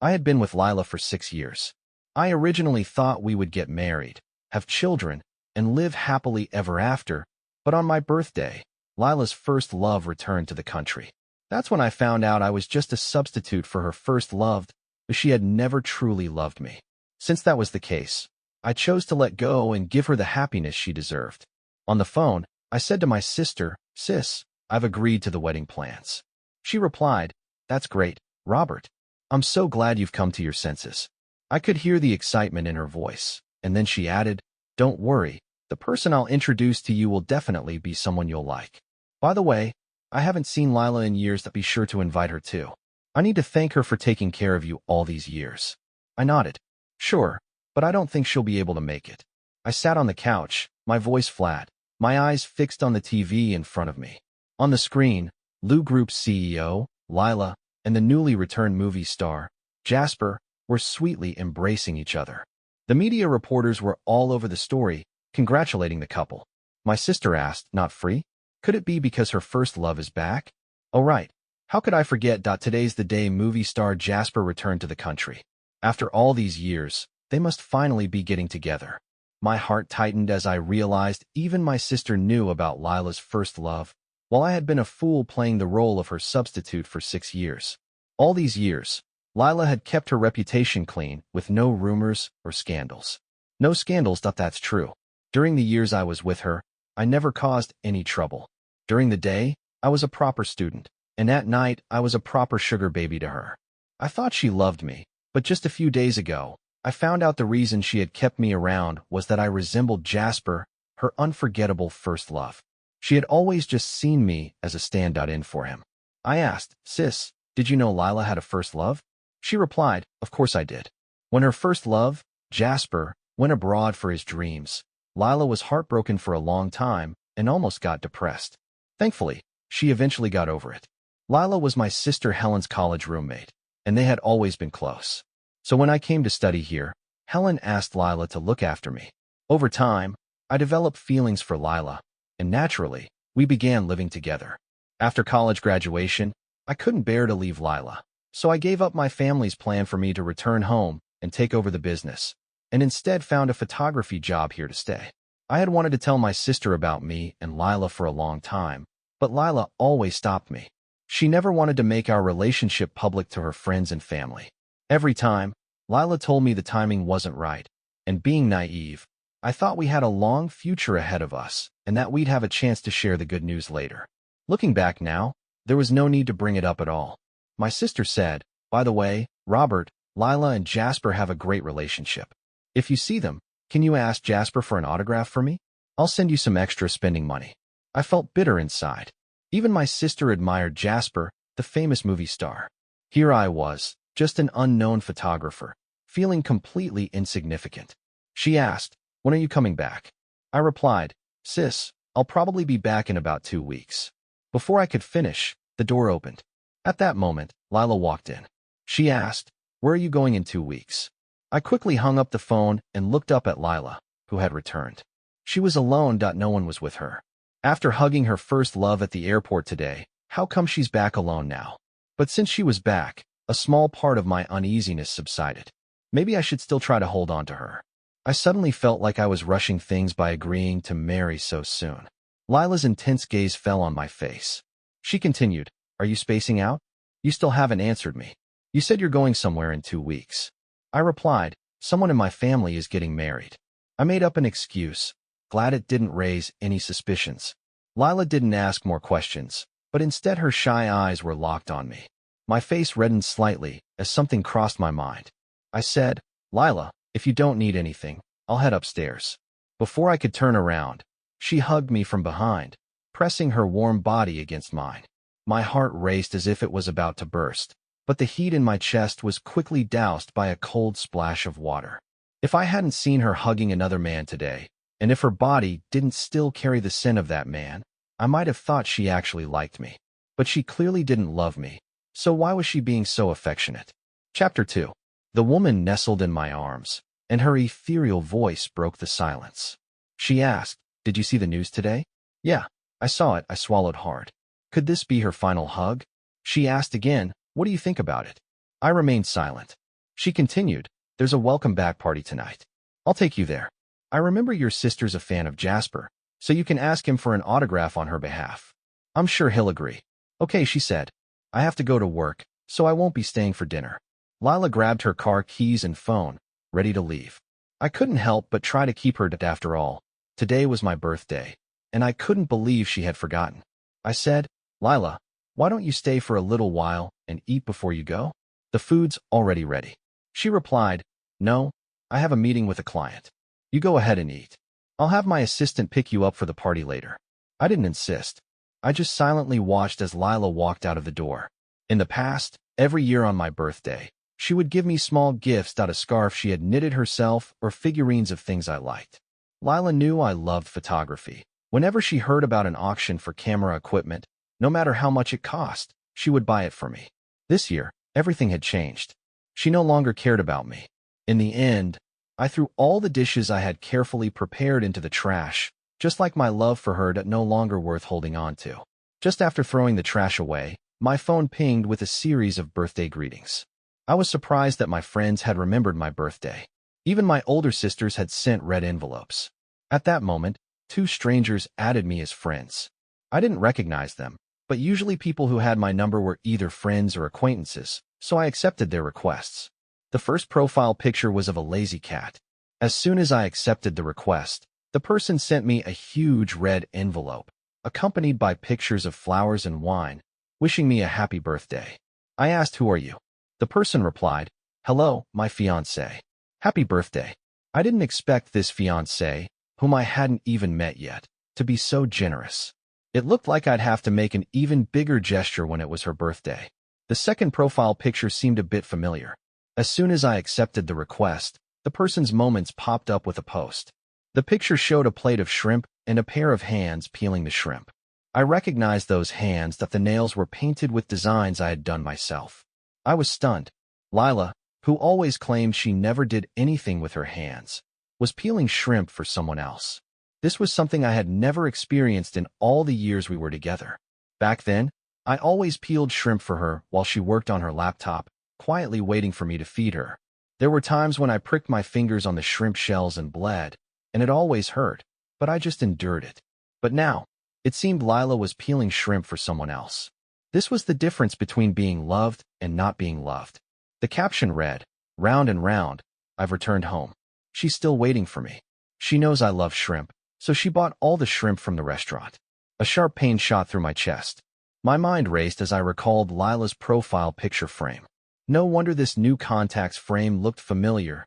I had been with Lila for 6 years. I originally thought we would get married, have children, and live happily ever after, but on my birthday, Lila's first love returned to the country. That's when I found out I was just a substitute for her first love, but she had never truly loved me. Since that was the case, I chose to let go and give her the happiness she deserved. On the phone, I said to my sister, "Sis, I've agreed to the wedding plans." She replied, "That's great, Robert. I'm so glad you've come to your senses." I could hear the excitement in her voice, and then she added, "Don't worry, the person I'll introduce to you will definitely be someone you'll like. By the way, I haven't seen Lila in years, so be sure to invite her too. I need to thank her for taking care of you all these years." I nodded. "Sure, but I don't think she'll be able to make it." I sat on the couch, my voice flat, my eyes fixed on the TV in front of me. On the screen, Lou Group's CEO, Lila, and the newly returned movie star, Jasper, were sweetly embracing each other. The media reporters were all over the story, congratulating the couple. My sister asked, "Not free? Could it be because her first love is back?" "Oh right. How could I forget? Today's the day movie star Jasper returned to the country. After all these years, they must finally be getting together." My heart tightened as I realized even my sister knew about Lila's first love, while I had been a fool playing the role of her substitute for 6 years. All these years, Lila had kept her reputation clean, with no rumors or scandals. No scandals, that's true. During the years I was with her, I never caused any trouble. During the day, I was a proper student, and at night, I was a proper sugar baby to her. I thought she loved me, but just a few days ago, I found out the reason she had kept me around was that I resembled Jasper, her unforgettable first love. She had always just seen me as a stand-in for him. I asked, "Sis, did you know Lila had a first love?" She replied, "Of course I did. When her first love, Jasper, went abroad for his dreams, Lila was heartbroken for a long time and almost got depressed. Thankfully, she eventually got over it. Lila was my sister Helen's college roommate, and they had always been close. So when I came to study here, Helen asked Lila to look after me. Over time, I developed feelings for Lila, and naturally, we began living together. After college graduation, I couldn't bear to leave Lila, so I gave up my family's plan for me to return home and take over the business, and instead found a photography job here to stay. I had wanted to tell my sister about me and Lila for a long time, but Lila always stopped me. She never wanted to make our relationship public to her friends and family. Every time, Lila told me the timing wasn't right, and being naive, I thought we had a long future ahead of us and that we'd have a chance to share the good news later. Looking back now, there was no need to bring it up at all. My sister said, "By the way, Robert, Lila and Jasper have a great relationship. If you see them, can you ask Jasper for an autograph for me? I'll send you some extra spending money." I felt bitter inside. Even my sister admired Jasper, the famous movie star. Here I was, just an unknown photographer, feeling completely insignificant. She asked, "When are you coming back?" I replied, "Sis, I'll probably be back in about 2 weeks." Before I could finish, the door opened. At that moment, Lila walked in. She asked, "Where are you going in 2 weeks?" I quickly hung up the phone and looked up at Lila, who had returned. She was alone. No one was with her. After hugging her first love at the airport today, how come she's back alone now? But since she was back, a small part of my uneasiness subsided. Maybe I should still try to hold on to her. I suddenly felt like I was rushing things by agreeing to marry so soon. Lila's intense gaze fell on my face. She continued, "Are you spacing out? You still haven't answered me. You said you're going somewhere in 2 weeks." I replied, "Someone in my family is getting married." I made up an excuse, glad it didn't raise any suspicions. Lila didn't ask more questions, but instead her shy eyes were locked on me. My face reddened slightly as something crossed my mind. I said, "Lila, if you don't need anything, I'll head upstairs." Before I could turn around, she hugged me from behind, pressing her warm body against mine. My heart raced as if it was about to burst, but the heat in my chest was quickly doused by a cold splash of water. If I hadn't seen her hugging another man today, and if her body didn't still carry the scent of that man, I might have thought she actually liked me. But she clearly didn't love me, so why was she being so affectionate? Chapter 2. The woman nestled in my arms, and her ethereal voice broke the silence. She asked, "Did you see the news today?" "Yeah, I saw it." I swallowed hard. Could this be her final hug? She asked again, "What do you think about it?" I remained silent. She continued, there's a welcome back party tonight. I'll take you there. I remember your sister's a fan of Jasper, so you can ask him for an autograph on her behalf. I'm sure he'll agree. Okay, she said. I have to go to work, so I won't be staying for dinner. Lila grabbed her car keys and phone, ready to leave. I couldn't help but try to keep her after all. Today was my birthday, and I couldn't believe she had forgotten. I said, Lila, why don't you stay for a little while and eat before you go? The food's already ready. She replied, no, I have a meeting with a client. You go ahead and eat. I'll have my assistant pick you up for the party later. I didn't insist. I just silently watched as Lila walked out of the door. In the past, every year on my birthday, she would give me small gifts, a scarf she had knitted herself or figurines of things I liked. Lila knew I loved photography. Whenever she heard about an auction for camera equipment, no matter how much it cost, she would buy it for me. This year, everything had changed. She no longer cared about me. In the end, I threw all the dishes I had carefully prepared into the trash, just like my love for her no longer worth holding on to. Just after throwing the trash away, my phone pinged with a series of birthday greetings. I was surprised that my friends had remembered my birthday. Even my older sisters had sent red envelopes. At that moment, 2 strangers added me as friends. I didn't recognize them, but usually people who had my number were either friends or acquaintances, so I accepted their requests. The first profile picture was of a lazy cat. As soon as I accepted the request, the person sent me a huge red envelope, accompanied by pictures of flowers and wine, wishing me a happy birthday. I asked, who are you? The person replied, hello, my fiancé. Happy birthday. I didn't expect this fiancé, whom I hadn't even met yet, to be so generous. It looked like I'd have to make an even bigger gesture when it was her birthday. The second profile picture seemed a bit familiar. As soon as I accepted the request, the person's moments popped up with a post. The picture showed a plate of shrimp and a pair of hands peeling the shrimp. I recognized those hands, that the nails were painted with designs I had done myself. I was stunned. Lila, who always claimed she never did anything with her hands, was peeling shrimp for someone else. This was something I had never experienced in all the years we were together. Back then, I always peeled shrimp for her while she worked on her laptop, quietly waiting for me to feed her. There were times when I pricked my fingers on the shrimp shells and bled, and it always hurt, but I just endured it. But now, it seemed Lila was peeling shrimp for someone else. This was the difference between being loved and not being loved. The caption read, round and round, I've returned home. She's still waiting for me. She knows I love shrimp, so she bought all the shrimp from the restaurant. A sharp pain shot through my chest. My mind raced as I recalled Lila's profile picture frame. No wonder this new contacts frame looked familiar.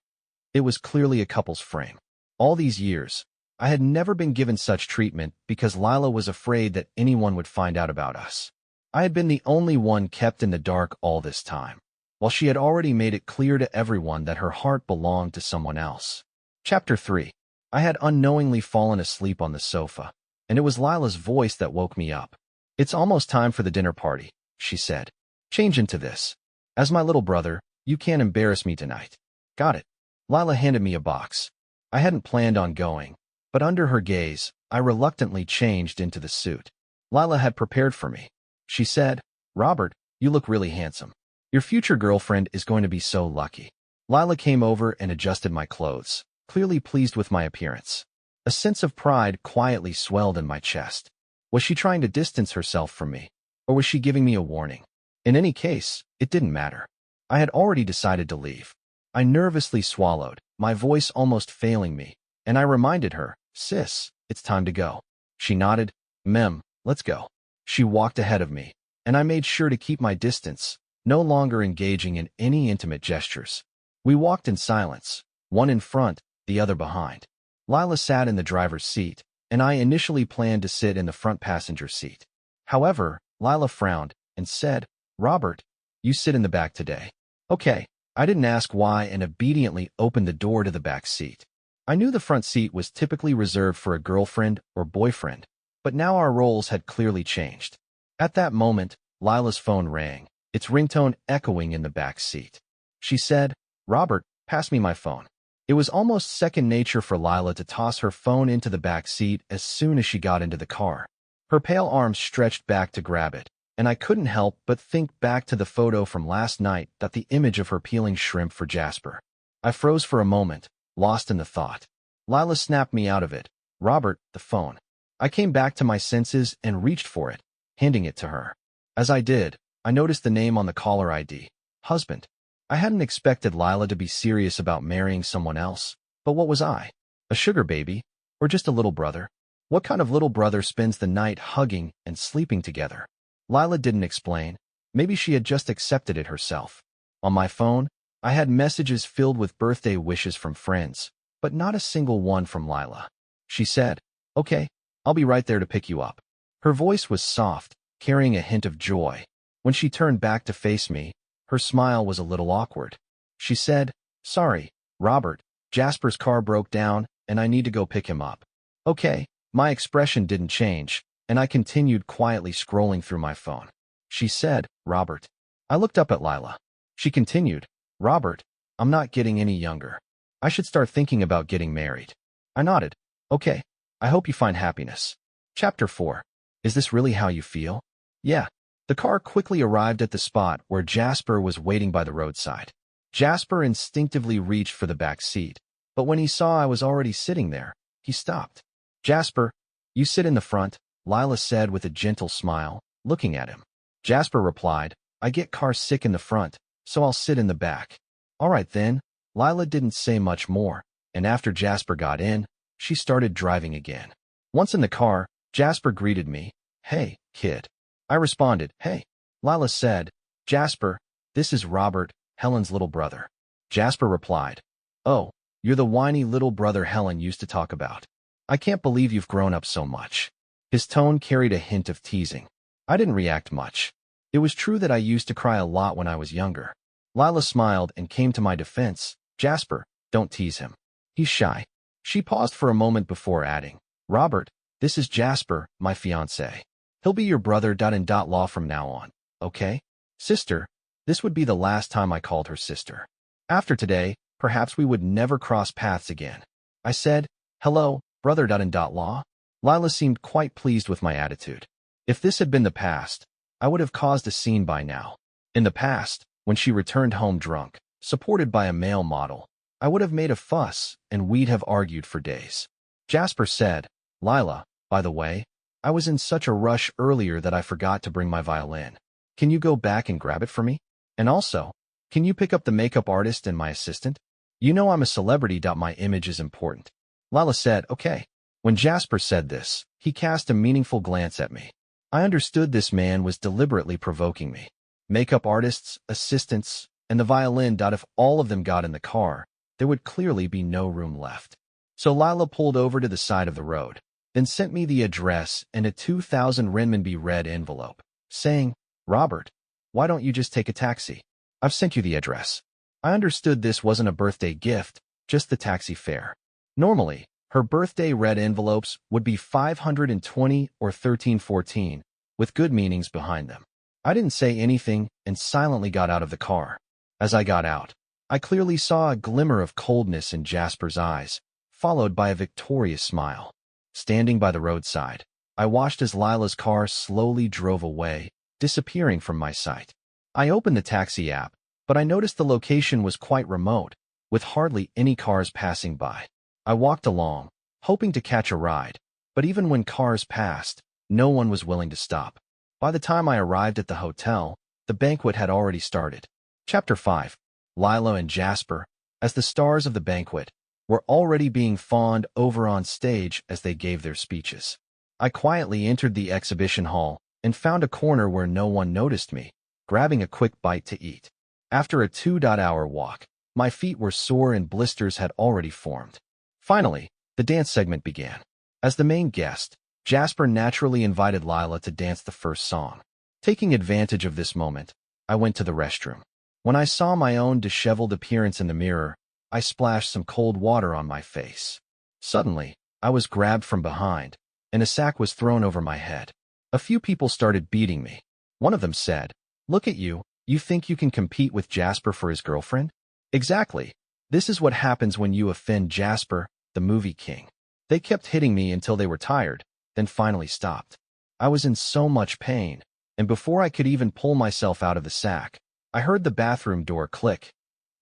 It was clearly a couple's frame. All these years, I had never been given such treatment because Lila was afraid that anyone would find out about us. I had been the only one kept in the dark all this time, while she had already made it clear to everyone that her heart belonged to someone else. Chapter 3. I had unknowingly fallen asleep on the sofa, and it was Lila's voice that woke me up. It's almost time for the dinner party, she said. Change into this. As my little brother, you can't embarrass me tonight. Got it. Lila handed me a box. I hadn't planned on going, but under her gaze, I reluctantly changed into the suit Lila had prepared for me. She said, Robert, you look really handsome. Your future girlfriend is going to be so lucky. Lila came over and adjusted my clothes, clearly pleased with my appearance. A sense of pride quietly swelled in my chest. Was she trying to distance herself from me, or was she giving me a warning? In any case, it didn't matter. I had already decided to leave. I nervously swallowed, my voice almost failing me, and I reminded her, Sis, it's time to go. She nodded, Mem, let's go. She walked ahead of me, and I made sure to keep my distance, no longer engaging in any intimate gestures. We walked in silence, one in front, the other behind. Lila sat in the driver's seat, and I initially planned to sit in the front passenger seat. However, Lila frowned and said, Robert, you sit in the back today. Okay. I didn't ask why and obediently opened the door to the back seat. I knew the front seat was typically reserved for a girlfriend or boyfriend, but now our roles had clearly changed. At that moment, Lila's phone rang, its ringtone echoing in the back seat. She said, Robert, pass me my phone. It was almost second nature for Lila to toss her phone into the back seat as soon as she got into the car. Her pale arms stretched back to grab it, and I couldn't help but think back to the photo from last night, that the image of her peeling shrimp for Jasper. I froze for a moment, lost in the thought. Lila snapped me out of it. Robert, the phone. I came back to my senses and reached for it, handing it to her. As I did, I noticed the name on the caller ID. Husband. I hadn't expected Lila to be serious about marrying someone else, but what was I? A sugar baby? Or just a little brother? What kind of little brother spends the night hugging and sleeping together? Lila didn't explain. Maybe she had just accepted it herself. On my phone, I had messages filled with birthday wishes from friends, but not a single one from Lila. She said, "Okay, I'll be right there to pick you up." Her voice was soft, carrying a hint of joy. When she turned back to face me, her smile was a little awkward. She said, "Sorry, Robert, Jasper's car broke down, and I need to go pick him up." Okay, my expression didn't change, and I continued quietly scrolling through my phone. She said, "Robert." I looked up at Lila. She continued, "Robert, I'm not getting any younger. I should start thinking about getting married." I nodded. "Okay, I hope you find happiness." Chapter 4. Is this really how you feel? Yeah. The car quickly arrived at the spot where Jasper was waiting by the roadside. Jasper instinctively reached for the back seat, but when he saw I was already sitting there, he stopped. "Jasper, you sit in the front," Lila said with a gentle smile, looking at him. Jasper replied, "I get car sick in the front, so I'll sit in the back." All right then. Lila didn't say much more, and after Jasper got in, she started driving again. Once in the car, Jasper greeted me. "Hey, kid." I responded, "Hey." Lila said, "Jasper, this is Robert, Helen's little brother." Jasper replied, "Oh, you're the whiny little brother Helen used to talk about. I can't believe you've grown up so much." His tone carried a hint of teasing. I didn't react much. It was true that I used to cry a lot when I was younger. Lila smiled and came to my defense. "Jasper, don't tease him. He's shy." She paused for a moment before adding, "Robert, this is Jasper, my fiancé. He'll be your brother.in-law from now on, okay? Sister." This would be the last time I called her sister. After today, perhaps we would never cross paths again. I said, "Hello, brother.in-law." Lila seemed quite pleased with my attitude. If this had been the past, I would have caused a scene by now. In the past, when she returned home drunk, supported by a male model, I would have made a fuss, and we'd have argued for days. Jasper said, "Lila, by the way, I was in such a rush earlier that I forgot to bring my violin. Can you go back and grab it for me? And also, can you pick up the makeup artist and my assistant? You know I'm a celebrity. My image is important." Lila said, "Okay." When Jasper said this, he cast a meaningful glance at me. I understood this man was deliberately provoking me. Makeup artists, assistants, and the violin. If all of them got in the car, there would clearly be no room left. So Lila pulled over to the side of the road, then sent me the address and a 2,000 renminbi red envelope, saying, "Robert, why don't you just take a taxi? I've sent you the address." I understood this wasn't a birthday gift, just the taxi fare. Normally, her birthday red envelopes would be 520 or 1314, with good meanings behind them. I didn't say anything and silently got out of the car. As I got out, I clearly saw a glimmer of coldness in Jasper's eyes, followed by a victorious smile. Standing by the roadside, I watched as Lila's car slowly drove away, disappearing from my sight. I opened the taxi app, but I noticed the location was quite remote, with hardly any cars passing by. I walked along, hoping to catch a ride, but even when cars passed, no one was willing to stop. By the time I arrived at the hotel, the banquet had already started. Chapter 5. Lila and Jasper, as the stars of the banquet, were already being fawned over on stage as they gave their speeches. I quietly entered the exhibition hall and found a corner where no one noticed me, grabbing a quick bite to eat. After a 2-hour walk, my feet were sore and blisters had already formed. Finally, the dance segment began. As the main guest, Jasper naturally invited Lila to dance the first song. Taking advantage of this moment, I went to the restroom. When I saw my own disheveled appearance in the mirror, I splashed some cold water on my face. Suddenly, I was grabbed from behind, and a sack was thrown over my head. A few people started beating me. One of them said, "Look at you, you think you can compete with Jasper for his girlfriend?" Exactly. This is what happens when you offend Jasper, the movie king. They kept hitting me until they were tired, then finally stopped. I was in so much pain, and before I could even pull myself out of the sack, I heard the bathroom door click.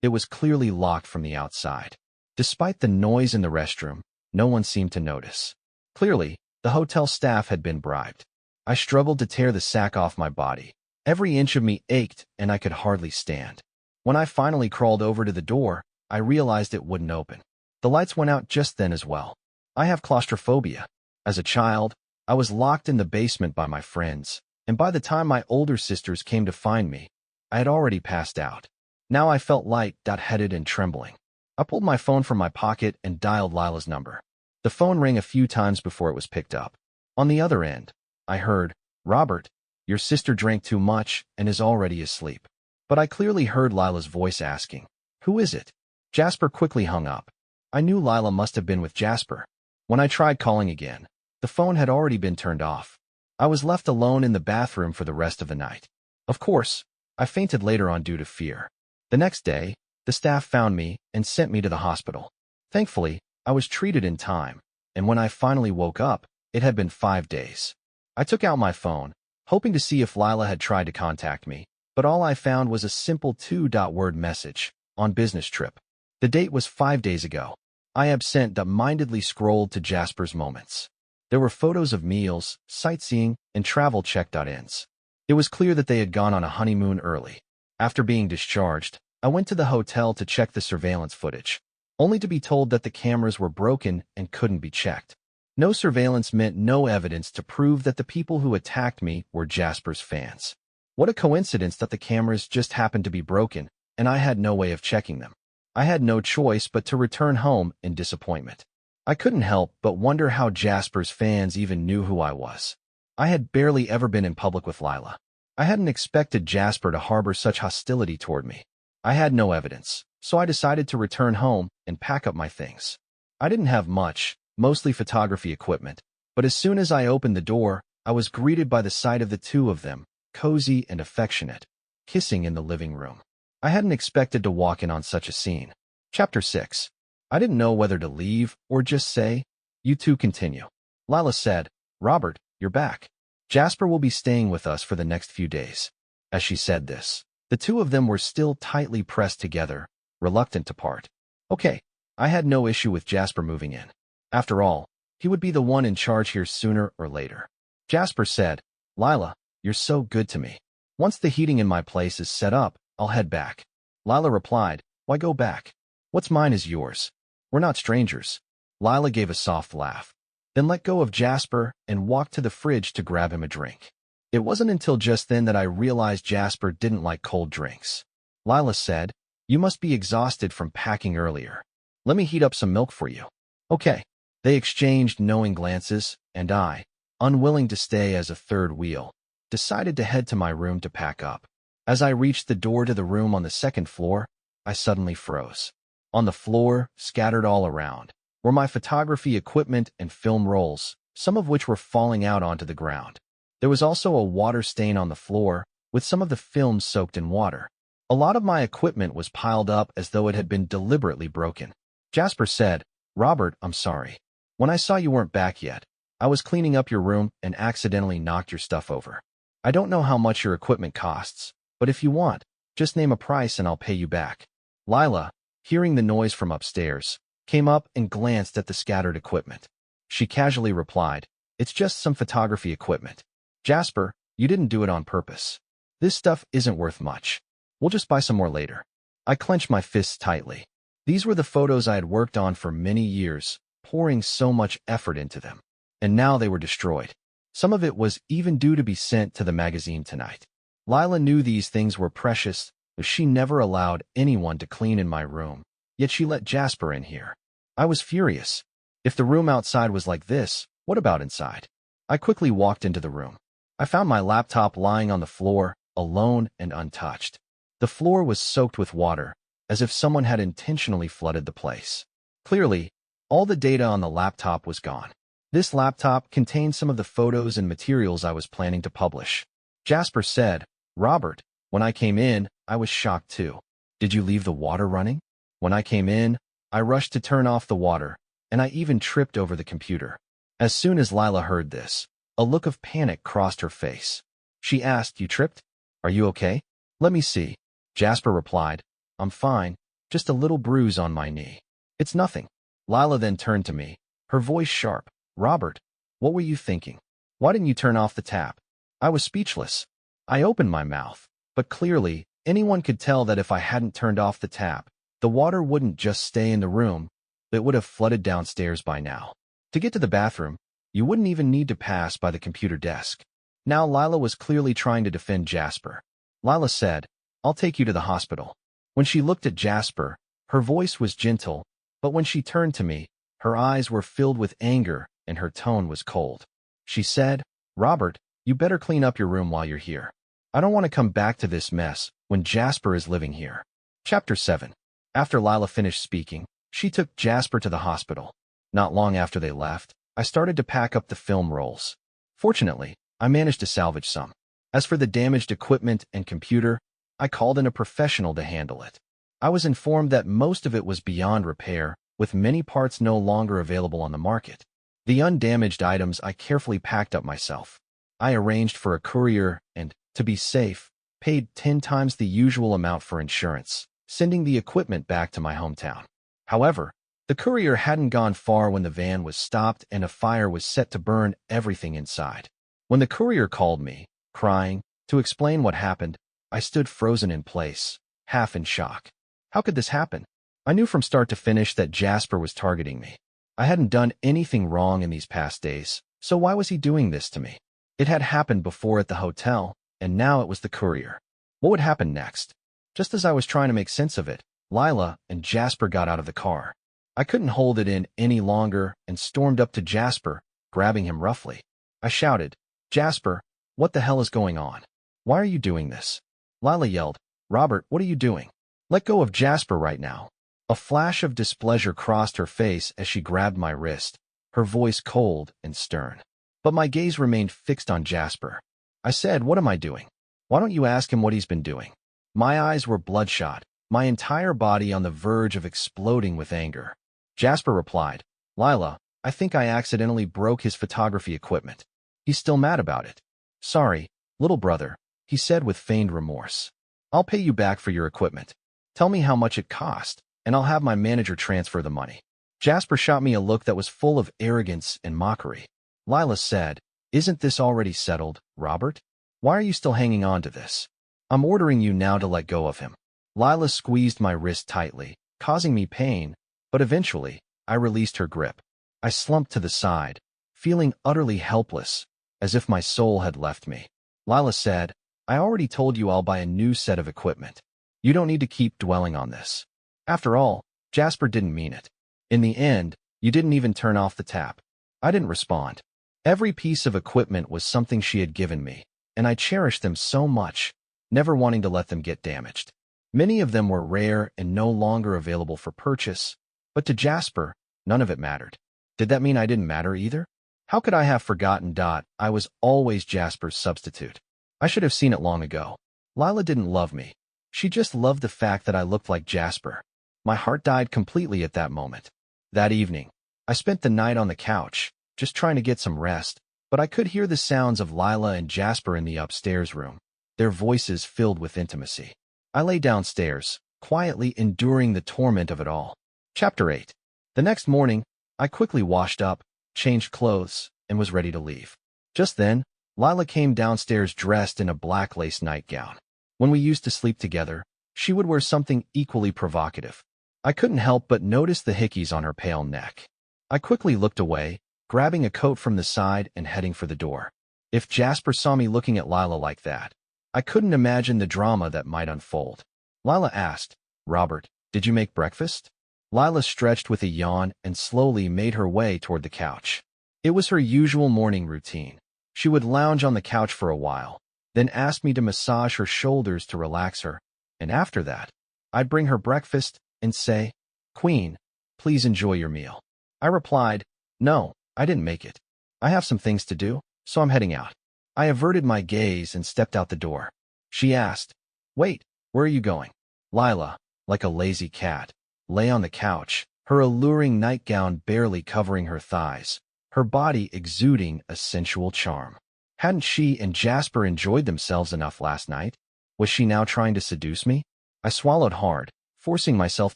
It was clearly locked from the outside. Despite the noise in the restroom, no one seemed to notice. Clearly, the hotel staff had been bribed. I struggled to tear the sack off my body. Every inch of me ached, and I could hardly stand. When I finally crawled over to the door, I realized it wouldn't open. The lights went out just then as well. I have claustrophobia. As a child, I was locked in the basement by my friends, and by the time my older sisters came to find me, I had already passed out. Now I felt light-headed and trembling. I pulled my phone from my pocket and dialed Lila's number. The phone rang a few times before it was picked up. On the other end, I heard, "Robert, your sister drank too much and is already asleep." But I clearly heard Lila's voice asking, "Who is it?" Jasper quickly hung up. I knew Lila must have been with Jasper. When I tried calling again, the phone had already been turned off. I was left alone in the bathroom for the rest of the night. Of course, I fainted later on due to fear. The next day, the staff found me and sent me to the hospital. Thankfully, I was treated in time, and when I finally woke up, it had been 5 days. I took out my phone, hoping to see if Lila had tried to contact me, but all I found was a simple 2-word message, "On business trip." The date was 5 days ago. I absent-mindedly scrolled to Jasper's moments. There were photos of meals, sightseeing, and travel check-ins. It was clear that they had gone on a honeymoon early. After being discharged, I went to the hotel to check the surveillance footage, only to be told that the cameras were broken and couldn't be checked. No surveillance meant no evidence to prove that the people who attacked me were Jasper's fans. What a coincidence that the cameras just happened to be broken, and I had no way of checking them. I had no choice but to return home in disappointment. I couldn't help but wonder how Jasper's fans even knew who I was. I had barely ever been in public with Lila. I hadn't expected Jasper to harbor such hostility toward me. I had no evidence, so I decided to return home and pack up my things. I didn't have much, mostly photography equipment, but as soon as I opened the door, I was greeted by the sight of the two of them, cozy and affectionate, kissing in the living room. I hadn't expected to walk in on such a scene. Chapter 6. I didn't know whether to leave or just say, "You two continue." Lila said, "Robert, you're back. Jasper will be staying with us for the next few days." As she said this, the two of them were still tightly pressed together, reluctant to part. Okay, I had no issue with Jasper moving in. After all, he would be the one in charge here sooner or later. Jasper said, "Lila, you're so good to me. Once the heating in my place is set up, I'll head back." Lila replied, "Why go back? What's mine is yours. We're not strangers." Lila gave a soft laugh, then let go of Jasper and walked to the fridge to grab him a drink. It wasn't until just then that I realized Jasper didn't like cold drinks. Lila said, "You must be exhausted from packing earlier. Let me heat up some milk for you." Okay. They exchanged knowing glances, and I, unwilling to stay as a third wheel, decided to head to my room to pack up. As I reached the door to the room on the second floor, I suddenly froze. On the floor, scattered all around, were my photography equipment and film rolls, some of which were falling out onto the ground. There was also a water stain on the floor, with some of the film soaked in water. A lot of my equipment was piled up as though it had been deliberately broken. Jasper said, "Robert, I'm sorry. When I saw you weren't back yet, I was cleaning up your room and accidentally knocked your stuff over. I don't know how much your equipment costs, but if you want, just name a price and I'll pay you back." Lila, hearing the noise from upstairs, came up and glanced at the scattered equipment. She casually replied, "It's just some photography equipment. Jasper, you didn't do it on purpose. This stuff isn't worth much. We'll just buy some more later." I clenched my fists tightly. These were the photos I had worked on for many years, pouring so much effort into them. And now they were destroyed. Some of it was even due to be sent to the magazine tonight. Lila knew these things were precious, but she never allowed anyone to clean in my room, yet she let Jasper in here. I was furious. If the room outside was like this, what about inside? I quickly walked into the room. I found my laptop lying on the floor, alone and untouched. The floor was soaked with water, as if someone had intentionally flooded the place. Clearly, all the data on the laptop was gone. This laptop contained some of the photos and materials I was planning to publish. Jasper said, "Robert, when I came in, I was shocked too. Did you leave the water running?" When I came in, I rushed to turn off the water, and I even tripped over the computer. As soon as Lila heard this, a look of panic crossed her face. She asked, "You tripped? Are you okay?" "Let me see." Jasper replied, "I'm fine, just a little bruise on my knee. It's nothing." Lila then turned to me, her voice sharp. "Robert, what were you thinking? Why didn't you turn off the tap?" I was speechless. I opened my mouth, but clearly, anyone could tell that if I hadn't turned off the tap, the water wouldn't just stay in the room, it would have flooded downstairs by now. To get to the bathroom, you wouldn't even need to pass by the computer desk. Now Lila was clearly trying to defend Jasper. Lila said, "I'll take you to the hospital." When she looked at Jasper, her voice was gentle, but when she turned to me, her eyes were filled with anger and her tone was cold. She said, "Robert, you better clean up your room while you're here. I don't want to come back to this mess when Jasper is living here." Chapter 7. After Lila finished speaking, she took Jasper to the hospital. Not long after they left, I started to pack up the film rolls. Fortunately, I managed to salvage some. As for the damaged equipment and computer, I called in a professional to handle it. I was informed that most of it was beyond repair, with many parts no longer available on the market. The undamaged items I carefully packed up myself. I arranged for a courier and, to be safe, paid 10 times the usual amount for insurance, sending the equipment back to my hometown. However, the courier hadn't gone far when the van was stopped and a fire was set to burn everything inside. When the courier called me, crying, to explain what happened, I stood frozen in place, half in shock. How could this happen? I knew from start to finish that Jasper was targeting me. I hadn't done anything wrong in these past days, so why was he doing this to me? It had happened before at the hotel, and now it was the courier. What would happen next? Just as I was trying to make sense of it, Lila and Jasper got out of the car. I couldn't hold it in any longer and stormed up to Jasper, grabbing him roughly. I shouted, "Jasper, what the hell is going on? Why are you doing this?" Lila yelled, "Robert, what are you doing? Let go of Jasper right now." A flash of displeasure crossed her face as she grabbed my wrist, her voice cold and stern. But my gaze remained fixed on Jasper. I said, "What am I doing? Why don't you ask him what he's been doing?" My eyes were bloodshot, my entire body on the verge of exploding with anger. Jasper replied, "Lila, I think I accidentally broke his photography equipment. He's still mad about it." "Sorry, little brother," he said with feigned remorse. "I'll pay you back for your equipment. Tell me how much it cost, and I'll have my manager transfer the money." Jasper shot me a look that was full of arrogance and mockery. Lila said, "Isn't this already settled, Robert? Why are you still hanging on to this? I'm ordering you now to let go of him." Lila squeezed my wrist tightly, causing me pain, but eventually, I released her grip. I slumped to the side, feeling utterly helpless, as if my soul had left me. Lila said, "I already told you I'll buy a new set of equipment. You don't need to keep dwelling on this. After all, Jasper didn't mean it. In the end, you didn't even turn off the tap." I didn't respond. Every piece of equipment was something she had given me, and I cherished them so much, never wanting to let them get damaged. Many of them were rare and no longer available for purchase, but to Jasper, none of it mattered. Did that mean I didn't matter either? How could I have forgotten I was always Jasper's substitute? I should have seen it long ago. Lila didn't love me. She just loved the fact that I looked like Jasper. My heart died completely at that moment. That evening, I spent the night on the couch, just trying to get some rest, but I could hear the sounds of Lila and Jasper in the upstairs room, their voices filled with intimacy. I lay downstairs, quietly enduring the torment of it all. Chapter 8. The next morning, I quickly washed up, changed clothes, and was ready to leave. Just then, Lila came downstairs dressed in a black lace nightgown. When we used to sleep together, she would wear something equally provocative. I couldn't help but notice the hickeys on her pale neck. I quickly looked away, grabbing a coat from the side and heading for the door. If Jasper saw me looking at Lila like that, I couldn't imagine the drama that might unfold. Lila asked, "Robert, did you make breakfast?" Lila stretched with a yawn and slowly made her way toward the couch. It was her usual morning routine. She would lounge on the couch for a while, then ask me to massage her shoulders to relax her, and after that, I'd bring her breakfast and say, "Queen, please enjoy your meal." I replied, "No, I didn't make it. I have some things to do, so I'm heading out." I averted my gaze and stepped out the door. She asked, "Wait, where are you going?" Lila, like a lazy cat, lay on the couch, her alluring nightgown barely covering her thighs, her body exuding a sensual charm. Hadn't she and Jasper enjoyed themselves enough last night? Was she now trying to seduce me? I swallowed hard, forcing myself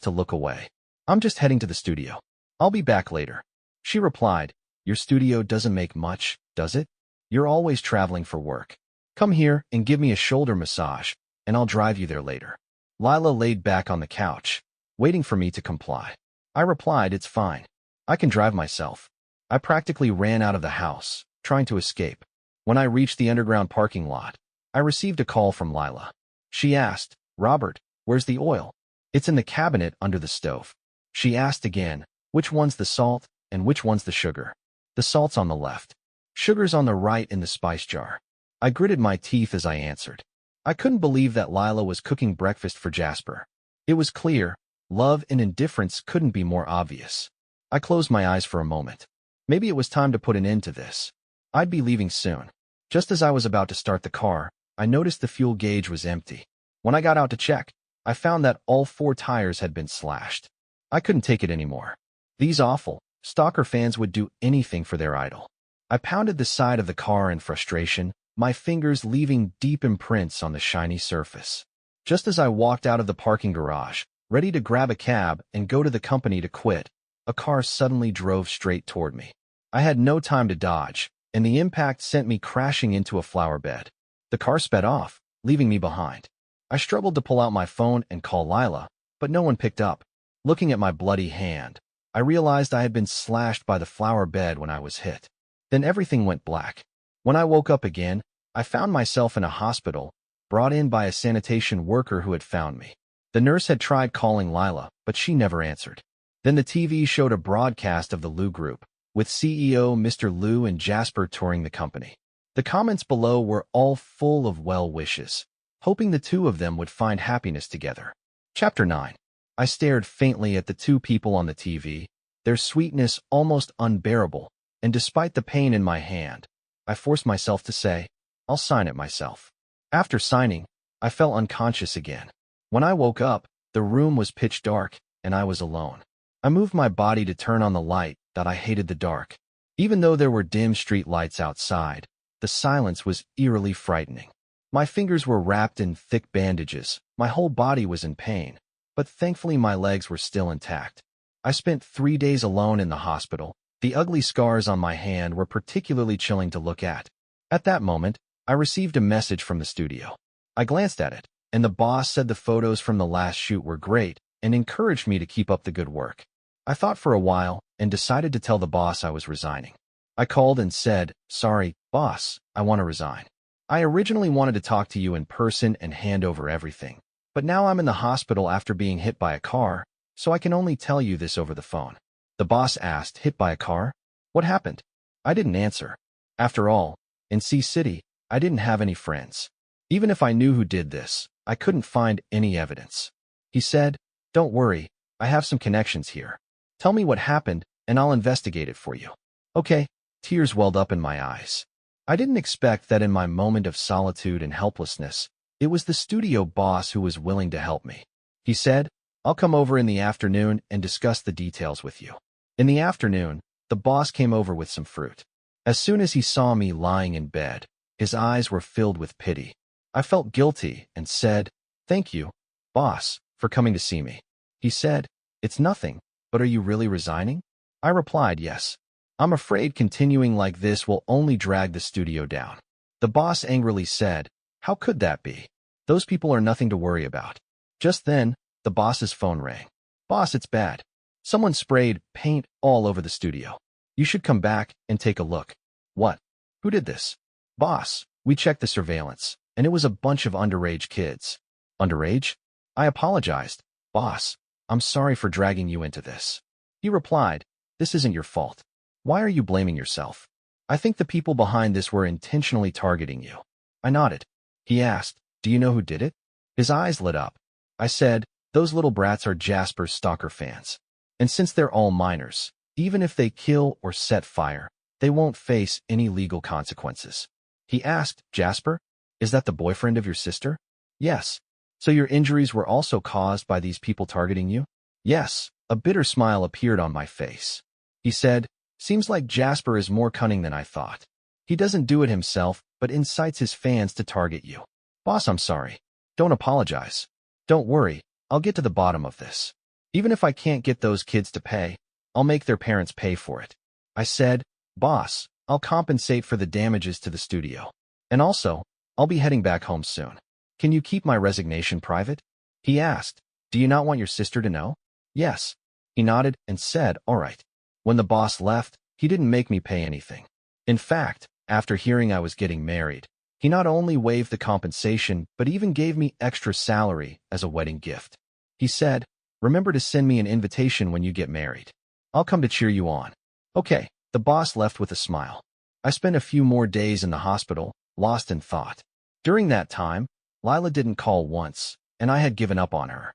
to look away. I'm just heading to the studio. I'll be back later. She replied, your studio doesn't make much, does it? You're always traveling for work. Come here and give me a shoulder massage, and I'll drive you there later. Lila laid back on the couch, waiting for me to comply. I replied, it's fine. I can drive myself. I practically ran out of the house, trying to escape. When I reached the underground parking lot, I received a call from Lila. She asked, Robert, where's the oil? It's in the cabinet under the stove. She asked again, which one's the salt and which one's the sugar? The salt's on the left. Sugar's on the right in the spice jar. I gritted my teeth as I answered. I couldn't believe that Lila was cooking breakfast for Jasper. It was clear, love and indifference couldn't be more obvious. I closed my eyes for a moment. Maybe it was time to put an end to this. I'd be leaving soon. Just as I was about to start the car, I noticed the fuel gauge was empty. When I got out to check, I found that all 4 tires had been slashed. I couldn't take it anymore. These awful, stalker fans would do anything for their idol. I pounded the side of the car in frustration, my fingers leaving deep imprints on the shiny surface. Just as I walked out of the parking garage, ready to grab a cab and go to the company to quit, a car suddenly drove straight toward me. I had no time to dodge, and the impact sent me crashing into a flower bed. The car sped off, leaving me behind. I struggled to pull out my phone and call Lila, but no one picked up. Looking at my bloody hand, I realized I had been slashed by the flower bed when I was hit. Then everything went black. When I woke up again, I found myself in a hospital, brought in by a sanitation worker who had found me. The nurse had tried calling Lila, but she never answered. Then the TV showed a broadcast of the Liu Group, with CEO Mr. Liu and Jasper touring the company. The comments below were all full of well wishes, hoping the two of them would find happiness together. Chapter 9. I stared faintly at the 2 people on the TV, their sweetness almost unbearable, and despite the pain in my hand, I forced myself to say, I'll sign it myself. After signing, I fell unconscious again. When I woke up, the room was pitch dark, and I was alone. I moved my body to turn on the light, that I hated the dark. Even though there were dim street lights outside, the silence was eerily frightening. My fingers were wrapped in thick bandages, my whole body was in pain, but thankfully my legs were still intact. I spent 3 days alone in the hospital. The ugly scars on my hand were particularly chilling to look at. At that moment, I received a message from the studio. I glanced at it, and the boss said the photos from the last shoot were great and encouraged me to keep up the good work. I thought for a while and decided to tell the boss I was resigning. I called and said, sorry, boss, I want to resign. I originally wanted to talk to you in person and hand over everything, but now I'm in the hospital after being hit by a car, so I can only tell you this over the phone. The boss asked, hit by a car? What happened? I didn't answer. After all, in C-City, I didn't have any friends. Even if I knew who did this, I couldn't find any evidence. He said, don't worry, I have some connections here. Tell me what happened, and I'll investigate it for you. Okay. Tears welled up in my eyes. I didn't expect that in my moment of solitude and helplessness, it was the studio boss who was willing to help me. He said, I'll come over in the afternoon and discuss the details with you. In the afternoon, the boss came over with some fruit. As soon as he saw me lying in bed, his eyes were filled with pity. I felt guilty and said, thank you, boss, for coming to see me. He said, it's nothing, but are you really resigning? I replied, yes. I'm afraid continuing like this will only drag the studio down. The boss angrily said, how could that be? Those people are nothing to worry about. Just then, the boss's phone rang. Boss, it's bad. Someone sprayed paint all over the studio. You should come back and take a look. What? Who did this? Boss, we checked the surveillance, and it was a bunch of underage kids. Underage? I apologized. Boss, I'm sorry for dragging you into this. He replied, this isn't your fault. Why are you blaming yourself? I think the people behind this were intentionally targeting you. I nodded. He asked, do you know who did it? His eyes lit up. I said, those little brats are Jasper's stalker fans. And since they're all minors, even if they kill or set fire, they won't face any legal consequences. He asked, Jasper, is that the boyfriend of your sister? Yes. So your injuries were also caused by these people targeting you? Yes. A bitter smile appeared on my face. He said, seems like Jasper is more cunning than I thought. He doesn't do it himself, but incites his fans to target you. Boss, I'm sorry. Don't apologize. Don't worry, I'll get to the bottom of this. Even if I can't get those kids to pay, I'll make their parents pay for it. I said, Boss, I'll compensate for the damages to the studio. And also, I'll be heading back home soon. Can you keep my resignation private? He asked. Do you not want your sister to know? Yes. He nodded and said, all right. When the boss left, he didn't make me pay anything. In fact, after hearing I was getting married, he not only waived the compensation, but even gave me extra salary as a wedding gift. He said, remember to send me an invitation when you get married. I'll come to cheer you on. Okay, the boss left with a smile. I spent a few more days in the hospital, lost in thought. During that time, Lila didn't call once, and I had given up on her.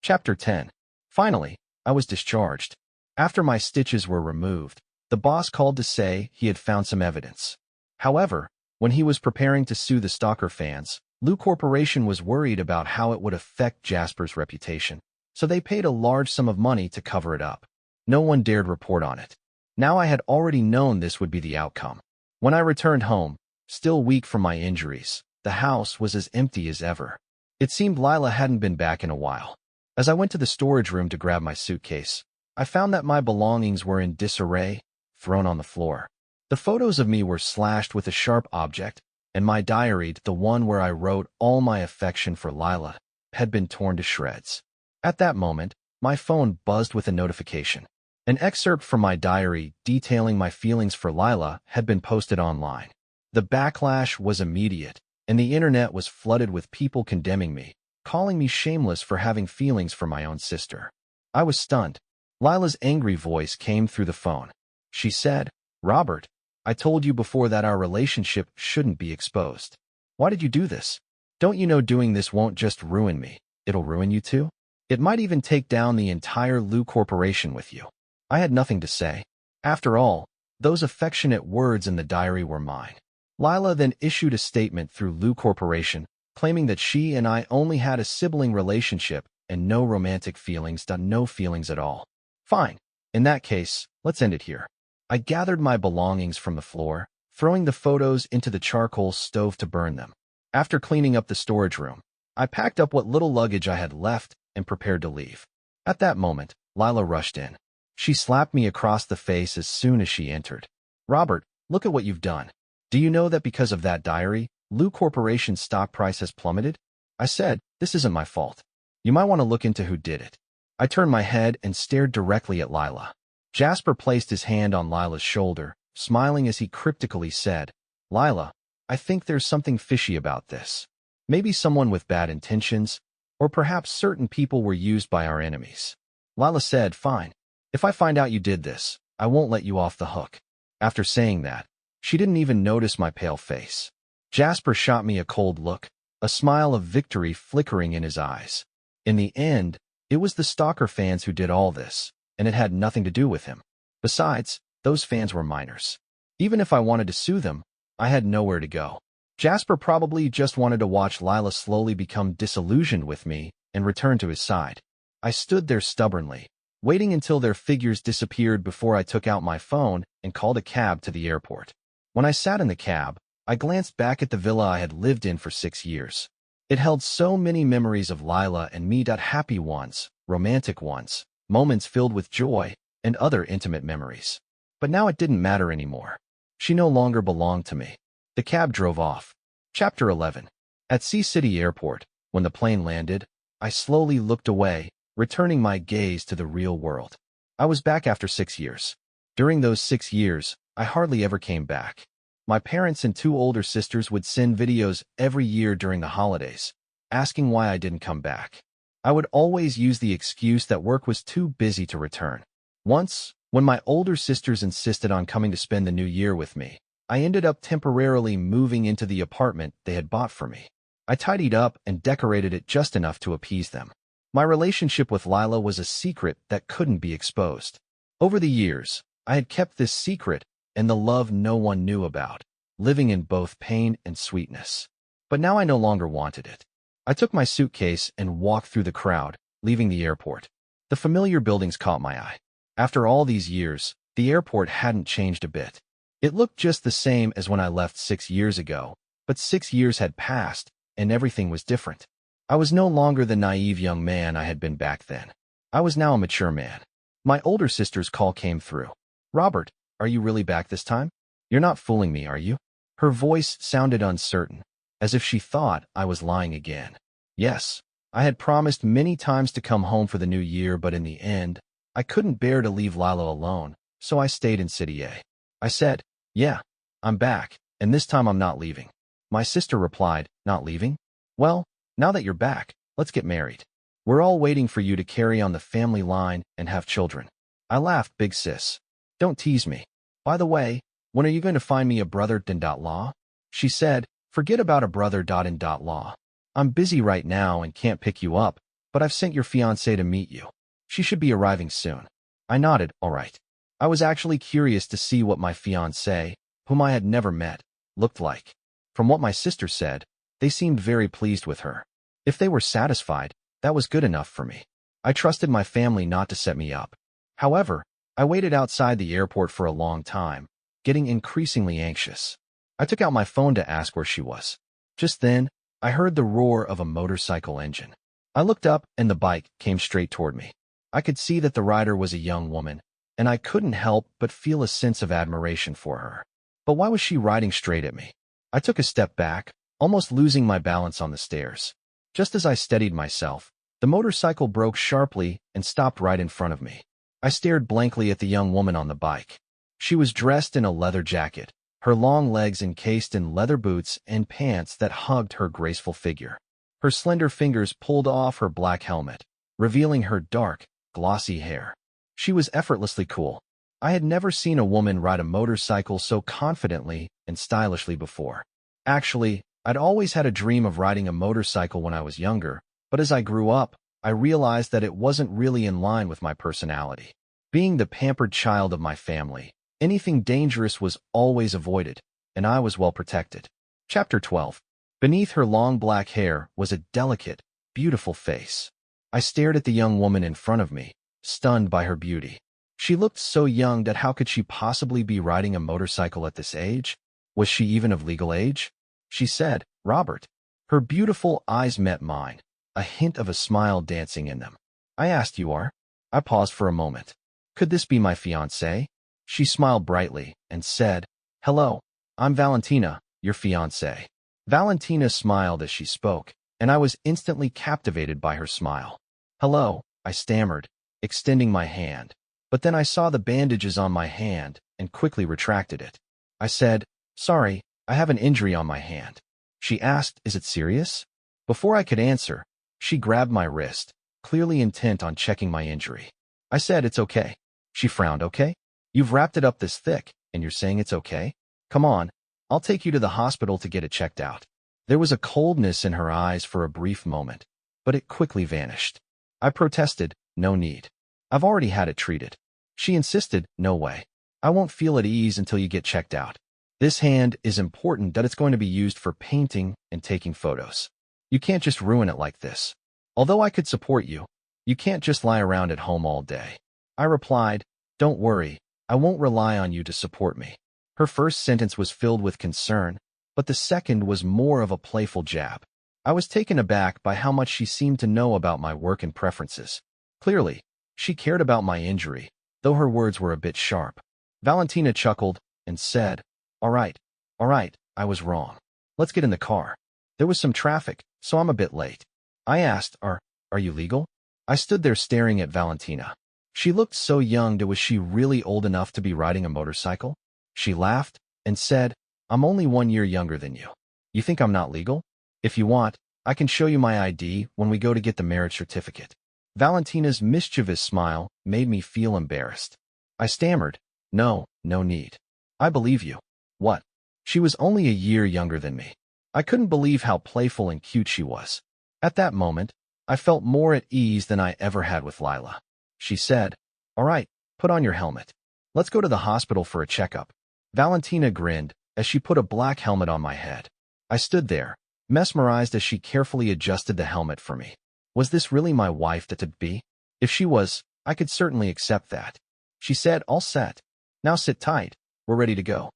Chapter 10. Finally, I was discharged. After my stitches were removed, the boss called to say he had found some evidence. However, when he was preparing to sue the stalker fans, Lou Corporation was worried about how it would affect Jasper's reputation, so they paid a large sum of money to cover it up. No one dared report on it. Now I had already known this would be the outcome. When I returned home, still weak from my injuries, the house was as empty as ever. It seemed Lila hadn't been back in a while. As I went to the storage room to grab my suitcase, I found that my belongings were in disarray, thrown on the floor. The photos of me were slashed with a sharp object, and my diary, the one where I wrote all my affection for Lila, had been torn to shreds. At that moment, my phone buzzed with a notification. An excerpt from my diary detailing my feelings for Lila had been posted online. The backlash was immediate, and the internet was flooded with people condemning me, calling me shameless for having feelings for my own sister. I was stunned. Lila's angry voice came through the phone. She said, Robert, I told you before that our relationship shouldn't be exposed. Why did you do this? Don't you know doing this won't just ruin me, it'll ruin you too? It might even take down the entire Lou Corporation with you. I had nothing to say. After all, those affectionate words in the diary were mine. Lila then issued a statement through Lou Corporation, claiming that she and I only had a sibling relationship and no romantic feelings, no feelings at all. Fine. In that case, let's end it here. I gathered my belongings from the floor, throwing the photos into the charcoal stove to burn them. After cleaning up the storage room, I packed up what little luggage I had left and prepared to leave. At that moment, Lila rushed in. She slapped me across the face as soon as she entered. Robert, look at what you've done. Do you know that because of that diary, Lou Corporation's stock price has plummeted? I said, this isn't my fault. You might want to look into who did it. I turned my head and stared directly at Lila. Jasper placed his hand on Lila's shoulder, smiling as he cryptically said, Lila, I think there's something fishy about this. Maybe someone with bad intentions, or perhaps certain people were used by our enemies. Lila said, fine. If I find out you did this, I won't let you off the hook. After saying that, she didn't even notice my pale face. Jasper shot me a cold look, a smile of victory flickering in his eyes. In the end, it was the stalker fans who did all this, and it had nothing to do with him. Besides, those fans were minors. Even if I wanted to sue them, I had nowhere to go. Jasper probably just wanted to watch Lila slowly become disillusioned with me and return to his side. I stood there stubbornly, waiting until their figures disappeared before I took out my phone and called a cab to the airport. When I sat in the cab, I glanced back at the villa I had lived in for 6 years. It held so many memories of Lila and me, happy ones, romantic ones, moments filled with joy, and other intimate memories. But now it didn't matter anymore. She no longer belonged to me. The cab drove off. Chapter 11. At Sea City Airport, when the plane landed, I slowly looked away, returning my gaze to the real world. I was back after 6 years. During those 6 years, I hardly ever came back. My parents and 2 older sisters would send videos every year during the holidays, asking why I didn't come back. I would always use the excuse that work was too busy to return. Once, when my older sisters insisted on coming to spend the new year with me, I ended up temporarily moving into the apartment they had bought for me. I tidied up and decorated it just enough to appease them. My relationship with Lila was a secret that couldn't be exposed. Over the years, I had kept this secret and the love no one knew about, living in both pain and sweetness. But now I no longer wanted it. I took my suitcase and walked through the crowd, leaving the airport. The familiar buildings caught my eye. After all these years, the airport hadn't changed a bit. It looked just the same as when I left 6 years ago, But 6 years had passed, and everything was different. I was no longer the naive young man I had been back then. I was now a mature man. My older sister's call came through. "Robert, are you really back this time? You're not fooling me, are you?" Her voice sounded uncertain, as if she thought I was lying again. Yes, I had promised many times to come home for the new year, but in the end, I couldn't bear to leave Lila alone, so I stayed in City A. I said, "Yeah, I'm back, and this time I'm not leaving." My sister replied, "Not leaving? Well, now that you're back, let's get married. We're all waiting for you to carry on the family line and have children." I laughed, "Big sis. Don't tease me. By the way, when are you going to find me a brother-in-law?" She said, "Forget about a brother-in-law. I'm busy right now and can't pick you up, but I've sent your fiancé to meet you. She should be arriving soon." I nodded, "All right." I was actually curious to see what my fiancé, whom I had never met, looked like. From what my sister said, they seemed very pleased with her. If they were satisfied, that was good enough for me. I trusted my family not to set me up. However, I waited outside the airport for a long time, getting increasingly anxious. I took out my phone to ask where she was. Just then, I heard the roar of a motorcycle engine. I looked up and the bike came straight toward me. I could see that the rider was a young woman, and I couldn't help but feel a sense of admiration for her. But why was she riding straight at me? I took a step back, almost losing my balance on the stairs. Just as I steadied myself, the motorcycle broke sharply and stopped right in front of me. I stared blankly at the young woman on the bike. She was dressed in a leather jacket, her long legs encased in leather boots and pants that hugged her graceful figure. Her slender fingers pulled off her black helmet, revealing her dark, glossy hair. She was effortlessly cool. I had never seen a woman ride a motorcycle so confidently and stylishly before. Actually, I'd always had a dream of riding a motorcycle when I was younger, but as I grew up, I realized that it wasn't really in line with my personality. Being the pampered child of my family, anything dangerous was always avoided, and I was well protected. Chapter 12. Beneath her long black hair was a delicate, beautiful face. I stared at the young woman in front of me, stunned by her beauty. She looked so young that how could she possibly be riding a motorcycle at this age? Was she even of legal age? She said, "Robert." Her beautiful eyes met mine, a hint of a smile dancing in them. I asked, "You are?" I paused for a moment. Could this be my fiancée? She smiled brightly and said, "Hello, I'm Valentina, your fiancée." Valentina smiled as she spoke, and I was instantly captivated by her smile. "Hello," I stammered, extending my hand. But then I saw the bandages on my hand and quickly retracted it. I said, "Sorry, I have an injury on my hand." She asked, "Is it serious?" Before I could answer, she grabbed my wrist, clearly intent on checking my injury. I said, "It's okay." She frowned. "Okay? You've wrapped it up this thick, and you're saying it's okay? Come on, I'll take you to the hospital to get it checked out." There was a coldness in her eyes for a brief moment, but it quickly vanished. I protested, "No need. I've already had it treated." She insisted, "No way. I won't feel at ease until you get checked out. This hand is important that it's going to be used for painting and taking photos. You can't just ruin it like this. Although I could support you, you can't just lie around at home all day." I replied, "Don't worry, I won't rely on you to support me." Her first sentence was filled with concern, but the second was more of a playful jab. I was taken aback by how much she seemed to know about my work and preferences. Clearly, she cared about my injury, though her words were a bit sharp. Valentina chuckled and said, all right, I was wrong. Let's get in the car. There was some traffic, so I'm a bit late." I asked, Are you legal?" I stood there staring at Valentina. She looked so young. Was she really old enough to be riding a motorcycle? She laughed and said, "I'm only 1 year younger than you. You think I'm not legal? If you want, I can show you my ID when we go to get the marriage certificate." Valentina's mischievous smile made me feel embarrassed. I stammered, No need. I believe you." What? She was only a year younger than me. I couldn't believe how playful and cute she was. At that moment, I felt more at ease than I ever had with Lila. She said, "All right, put on your helmet. Let's go to the hospital for a checkup." Valentina grinned as she put a black helmet on my head. I stood there, mesmerized as she carefully adjusted the helmet for me. Was this really my wife to be? If she was, I could certainly accept that. She said, "All set. Now sit tight. We're ready to go."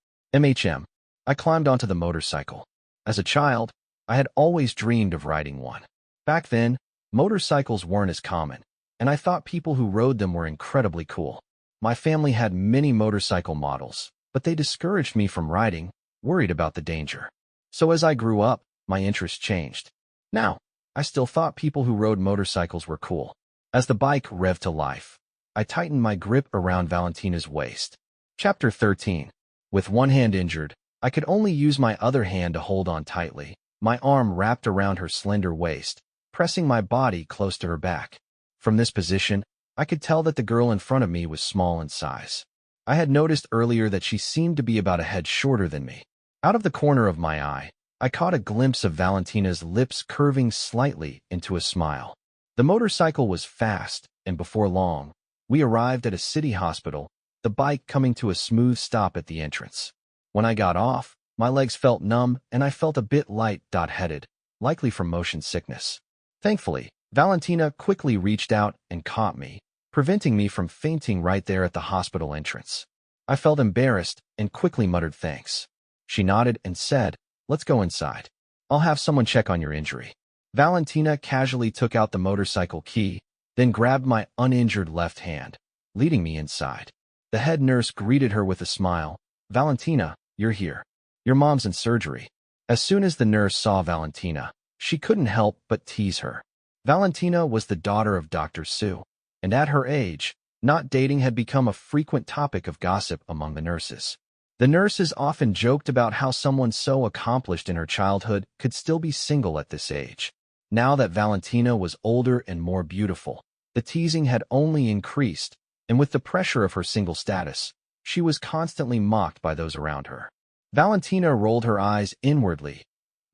I climbed onto the motorcycle. As a child, I had always dreamed of riding one. Back then, motorcycles weren't as common, and I thought people who rode them were incredibly cool. My family had many motorcycle models, but they discouraged me from riding, worried about the danger. So as I grew up, my interest changed. Now, I still thought people who rode motorcycles were cool. As the bike revved to life, I tightened my grip around Valentina's waist. Chapter 13. With one hand injured, I could only use my other hand to hold on tightly, my arm wrapped around her slender waist, pressing my body close to her back. From this position, I could tell that the girl in front of me was small in size. I had noticed earlier that she seemed to be about a head shorter than me. Out of the corner of my eye, I caught a glimpse of Valentina's lips curving slightly into a smile. The motorcycle was fast, and before long, we arrived at a city hospital, the bike coming to a smooth stop at the entrance. When I got off, my legs felt numb and I felt a bit light-headed, likely from motion sickness. Thankfully, Valentina quickly reached out and caught me, preventing me from fainting right there at the hospital entrance. I felt embarrassed and quickly muttered thanks. She nodded and said, "Let's go inside. I'll have someone check on your injury." Valentina casually took out the motorcycle key, then grabbed my uninjured left hand, leading me inside. The head nurse greeted her with a smile. "Valentina, you're here. Your mom's in surgery." As soon as the nurse saw Valentina, she couldn't help but tease her. Valentina was the daughter of Dr. Sue, and at her age, not dating had become a frequent topic of gossip among the nurses. The nurses often joked about how someone so accomplished in her childhood could still be single at this age. Now that Valentina was older and more beautiful, the teasing had only increased, and with the pressure of her single status, she was constantly mocked by those around her. Valentina rolled her eyes inwardly,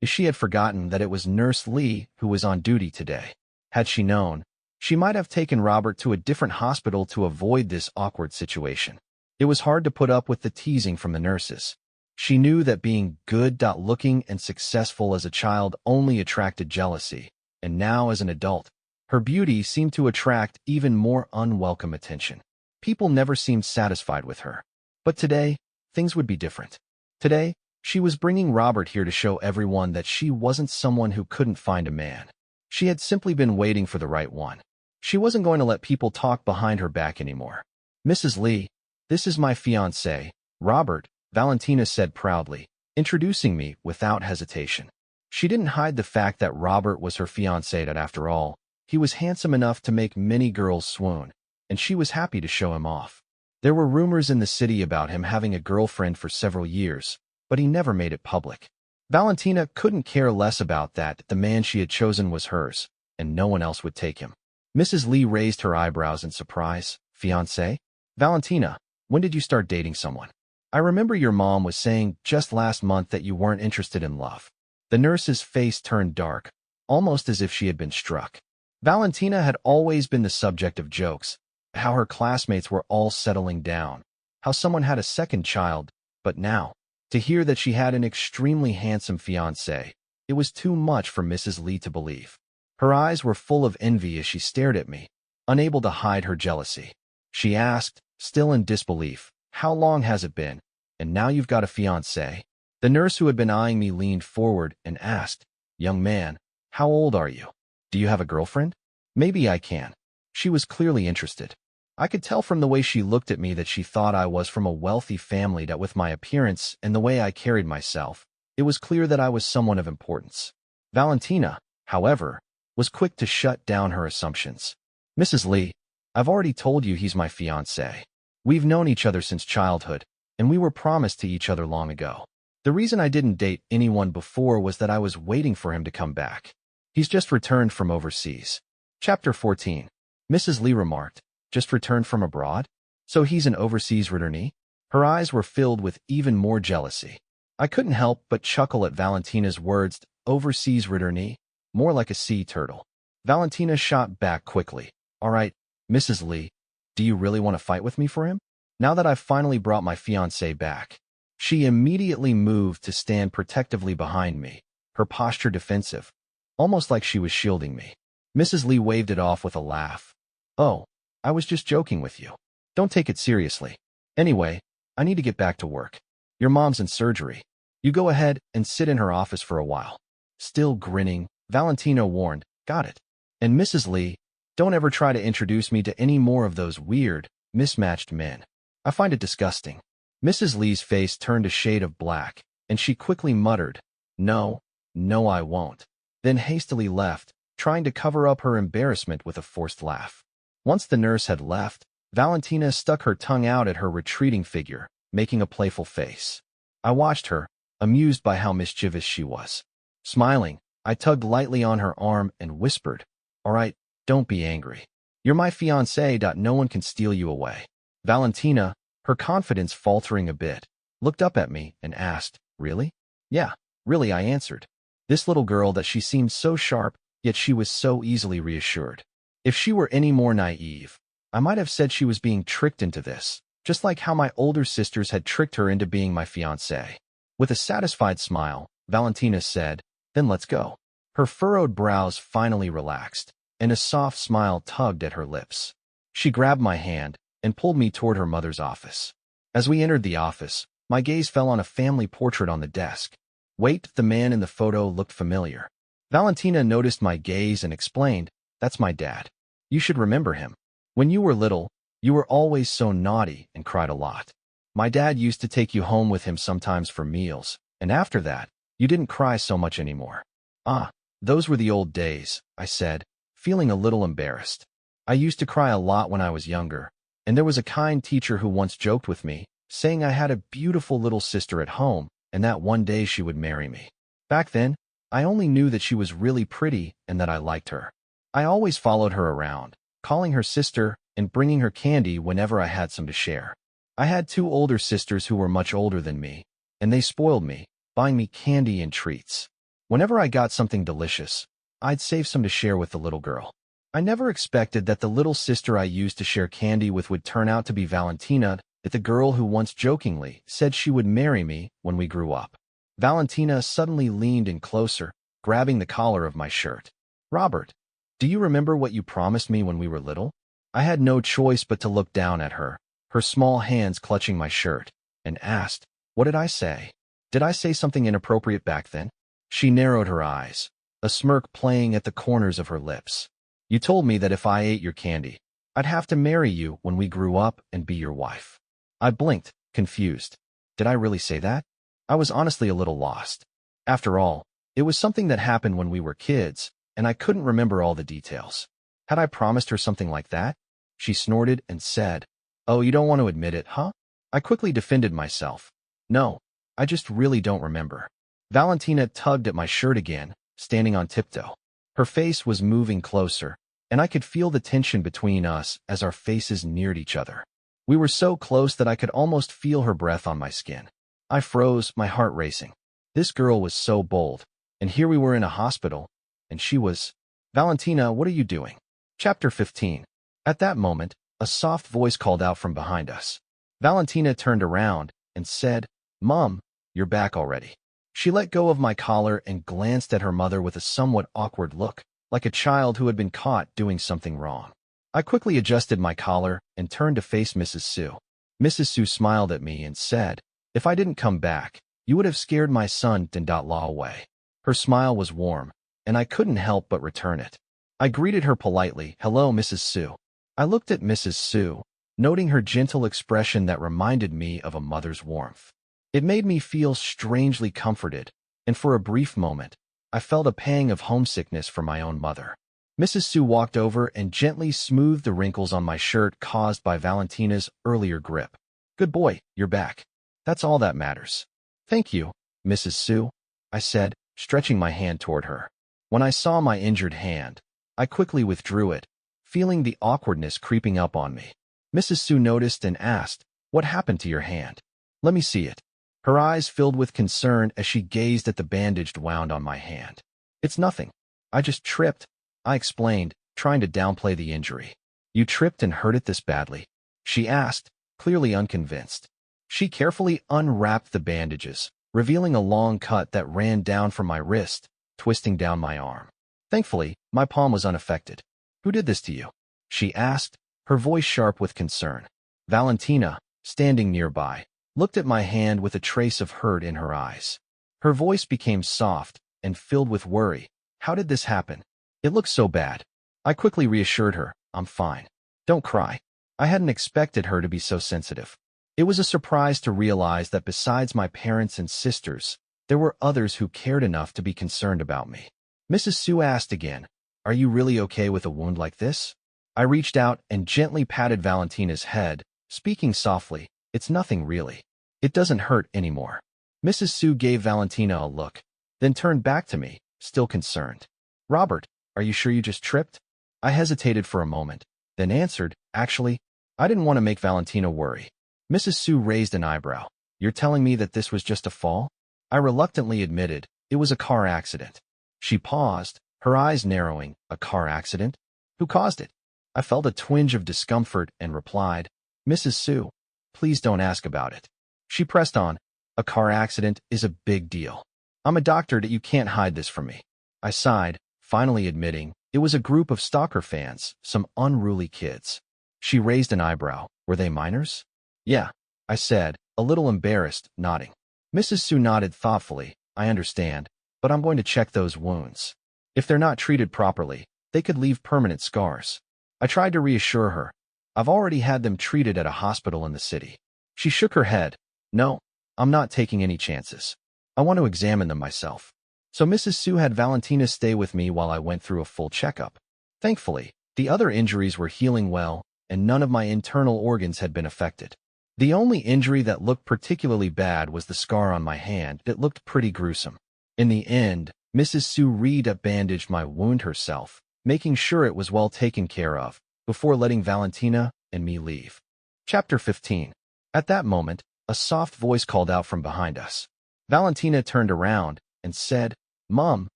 as she had forgotten that it was Nurse Lee who was on duty today. Had she known, she might have taken Robert to a different hospital to avoid this awkward situation. It was hard to put up with the teasing from the nurses. She knew that being good-looking and successful as a child only attracted jealousy, and now as an adult, her beauty seemed to attract even more unwelcome attention. People never seemed satisfied with her. But today, things would be different. Today, she was bringing Robert here to show everyone that she wasn't someone who couldn't find a man. She had simply been waiting for the right one. She wasn't going to let people talk behind her back anymore. "Mrs. Lee, this is my fiancé, Robert," Valentina said proudly, introducing me without hesitation. She didn't hide the fact that Robert was her fiancé, that after all, he was handsome enough to make many girls swoon, and she was happy to show him off. There were rumors in the city about him having a girlfriend for several years, but he never made it public. Valentina couldn't care less about that. The man she had chosen was hers, and no one else would take him. Mrs. Lee raised her eyebrows in surprise. "Fiancé? Valentina, when did you start dating someone? I remember your mom was saying just last month that you weren't interested in love." The nurse's face turned dark, almost as if she had been struck. Valentina had always been the subject of jokes, how her classmates were all settling down, how someone had a second child, but now, to hear that she had an extremely handsome fiancé, it was too much for Mrs. Lee to believe. Her eyes were full of envy as she stared at me, unable to hide her jealousy. She asked, still in disbelief, "How long has it been? And now you've got a fiancé?" The nurse who had been eyeing me leaned forward and asked, "Young man, how old are you? Do you have a girlfriend? Maybe I can." She was clearly interested. I could tell from the way she looked at me that she thought I was from a wealthy family, that with my appearance and the way I carried myself, it was clear that I was someone of importance. Valentina, however, was quick to shut down her assumptions. "Mrs. Lee, I've already told you he's my fiancé. We've known each other since childhood, and we were promised to each other long ago. The reason I didn't date anyone before was that I was waiting for him to come back. He's just returned from overseas." Chapter 14. Mrs. Lee remarked, "Just returned from abroad? So he's an overseas returnee?" Her eyes were filled with even more jealousy. I couldn't help but chuckle at Valentina's words. Overseas returnee? More like a sea turtle. Valentina shot back quickly. "All right, Mrs. Lee, do you really want to fight with me for him? Now that I've finally brought my fiancé back." She immediately moved to stand protectively behind me, her posture defensive, almost like she was shielding me. Mrs. Lee waved it off with a laugh. "Oh, I was just joking with you. Don't take it seriously. Anyway, I need to get back to work. Your mom's in surgery." You go ahead and sit in her office for a while. Still grinning, Valentina warned, got it. And Mrs. Lee, don't ever try to introduce me to any more of those weird, mismatched men. I find it disgusting. Mrs. Lee's face turned a shade of black, and she quickly muttered, no, no I won't. Then hastily left, trying to cover up her embarrassment with a forced laugh. Once the nurse had left, Valentina stuck her tongue out at her retreating figure, making a playful face. I watched her, amused by how mischievous she was. Smiling, I tugged lightly on her arm and whispered, all right, don't be angry. You're my fiancé. No one can steal you away. Valentina, her confidence faltering a bit, looked up at me and asked, really? Yeah, really, I answered. This little girl that she seemed so sharp, yet she was so easily reassured. If she were any more naive, I might have said she was being tricked into this, just like how my older sisters had tricked her into being my fiancé. With a satisfied smile, Valentina said, then let's go. Her furrowed brows finally relaxed, and a soft smile tugged at her lips. She grabbed my hand and pulled me toward her mother's office. As we entered the office, my gaze fell on a family portrait on the desk. Wait, the man in the photo looked familiar. Valentina noticed my gaze and explained, that's my dad. You should remember him. When you were little, you were always so naughty and cried a lot. My dad used to take you home with him sometimes for meals, and after that, you didn't cry so much anymore. Ah, those were the old days, I said, feeling a little embarrassed. I used to cry a lot when I was younger, and there was a kind teacher who once joked with me, saying I had a beautiful little sister at home, and that one day she would marry me. Back then, I only knew that she was really pretty and that I liked her. I always followed her around, calling her sister and bringing her candy whenever I had some to share. I had two older sisters who were much older than me, and they spoiled me, buying me candy and treats. Whenever I got something delicious, I'd save some to share with the little girl. I never expected that the little sister I used to share candy with would turn out to be Valentina, the girl who once jokingly said she would marry me when we grew up. Valentina suddenly leaned in closer, grabbing the collar of my shirt. Robert, do you remember what you promised me when we were little? I had no choice but to look down at her, her small hands clutching my shirt, and asked, what did I say? Did I say something inappropriate back then? She narrowed her eyes, a smirk playing at the corners of her lips. You told me that if I ate your candy, I'd have to marry you when we grew up and be your wife. I blinked, confused. Did I really say that? I was honestly a little lost. After all, it was something that happened when we were kids, and I couldn't remember all the details. Had I promised her something like that? She snorted and said, oh, you don't want to admit it, huh? I quickly defended myself. No, I just really don't remember. Valentina tugged at my shirt again, standing on tiptoe. Her face was moving closer, and I could feel the tension between us as our faces neared each other. We were so close that I could almost feel her breath on my skin. I froze, my heart racing. This girl was so bold, and here we were in a hospital, and she was... Valentina, what are you doing? Chapter 15. At that moment, a soft voice called out from behind us. Valentina turned around and said, Mom, you're back already. She let go of my collar and glanced at her mother with a somewhat awkward look, like a child who had been caught doing something wrong. I quickly adjusted my collar and turned to face Mrs. Sue. Mrs. Sue smiled at me and said, if I didn't come back, you would have scared my son Law away. Her smile was warm, and I couldn't help but return it. I greeted her politely, hello, Mrs. Sue. I looked at Mrs. Sue, noting her gentle expression that reminded me of a mother's warmth. It made me feel strangely comforted, and for a brief moment, I felt a pang of homesickness for my own mother. Mrs. Sue walked over and gently smoothed the wrinkles on my shirt caused by Valentina's earlier grip. Good boy, you're back. That's all that matters. Thank you, Mrs. Sue, I said, stretching my hand toward her. When I saw my injured hand, I quickly withdrew it, feeling the awkwardness creeping up on me. Mrs. Sue noticed and asked, what happened to your hand? Let me see it. Her eyes filled with concern as she gazed at the bandage wound on my hand. It's nothing. I just tripped, I explained, trying to downplay the injury. You tripped and hurt it this badly? She asked, clearly unconvinced. She carefully unwrapped the bandages, revealing a long cut that ran down from my wrist, twisting down my arm. Thankfully, my palm was unaffected. Who did this to you? She asked, her voice sharp with concern. Valentina, standing nearby, looked at my hand with a trace of hurt in her eyes. Her voice became soft and filled with worry. How did this happen? It looks so bad. I quickly reassured her, I'm fine. Don't cry. I hadn't expected her to be so sensitive. It was a surprise to realize that besides my parents and sisters, there were others who cared enough to be concerned about me. Mrs. Sue asked again, are you really okay with a wound like this? I reached out and gently patted Valentina's head, speaking softly, it's nothing really. It doesn't hurt anymore. Mrs. Sue gave Valentina a look, then turned back to me, still concerned. Robert, are you sure you just tripped? I hesitated for a moment, then answered, actually, I didn't want to make Valentina worry. Mrs. Sue raised an eyebrow. You're telling me that this was just a fall? I reluctantly admitted, it was a car accident. She paused, her eyes narrowing. A car accident? Who caused it? I felt a twinge of discomfort and replied, Mrs. Sue, please don't ask about it. She pressed on, a car accident is a big deal. I'm a doctor that you can't hide this from me. I sighed, finally admitting, it was a group of stalker fans, some unruly kids. She raised an eyebrow. Were they minors? Yeah, I said, a little embarrassed, nodding. Mrs. Sue nodded thoughtfully. I understand, but I'm going to check those wounds. If they're not treated properly, they could leave permanent scars. I tried to reassure her. I've already had them treated at a hospital in the city. She shook her head. No, I'm not taking any chances. I want to examine them myself. So Mrs. Sue had Valentina stay with me while I went through a full checkup. Thankfully, the other injuries were healing well, and none of my internal organs had been affected. The only injury that looked particularly bad was the scar on my hand that looked pretty gruesome. In the end, Mrs. Sue bandaged my wound herself, making sure it was well taken care of, before letting Valentina and me leave. Chapter 15. At that moment, a soft voice called out from behind us. Valentina turned around and said, Mom,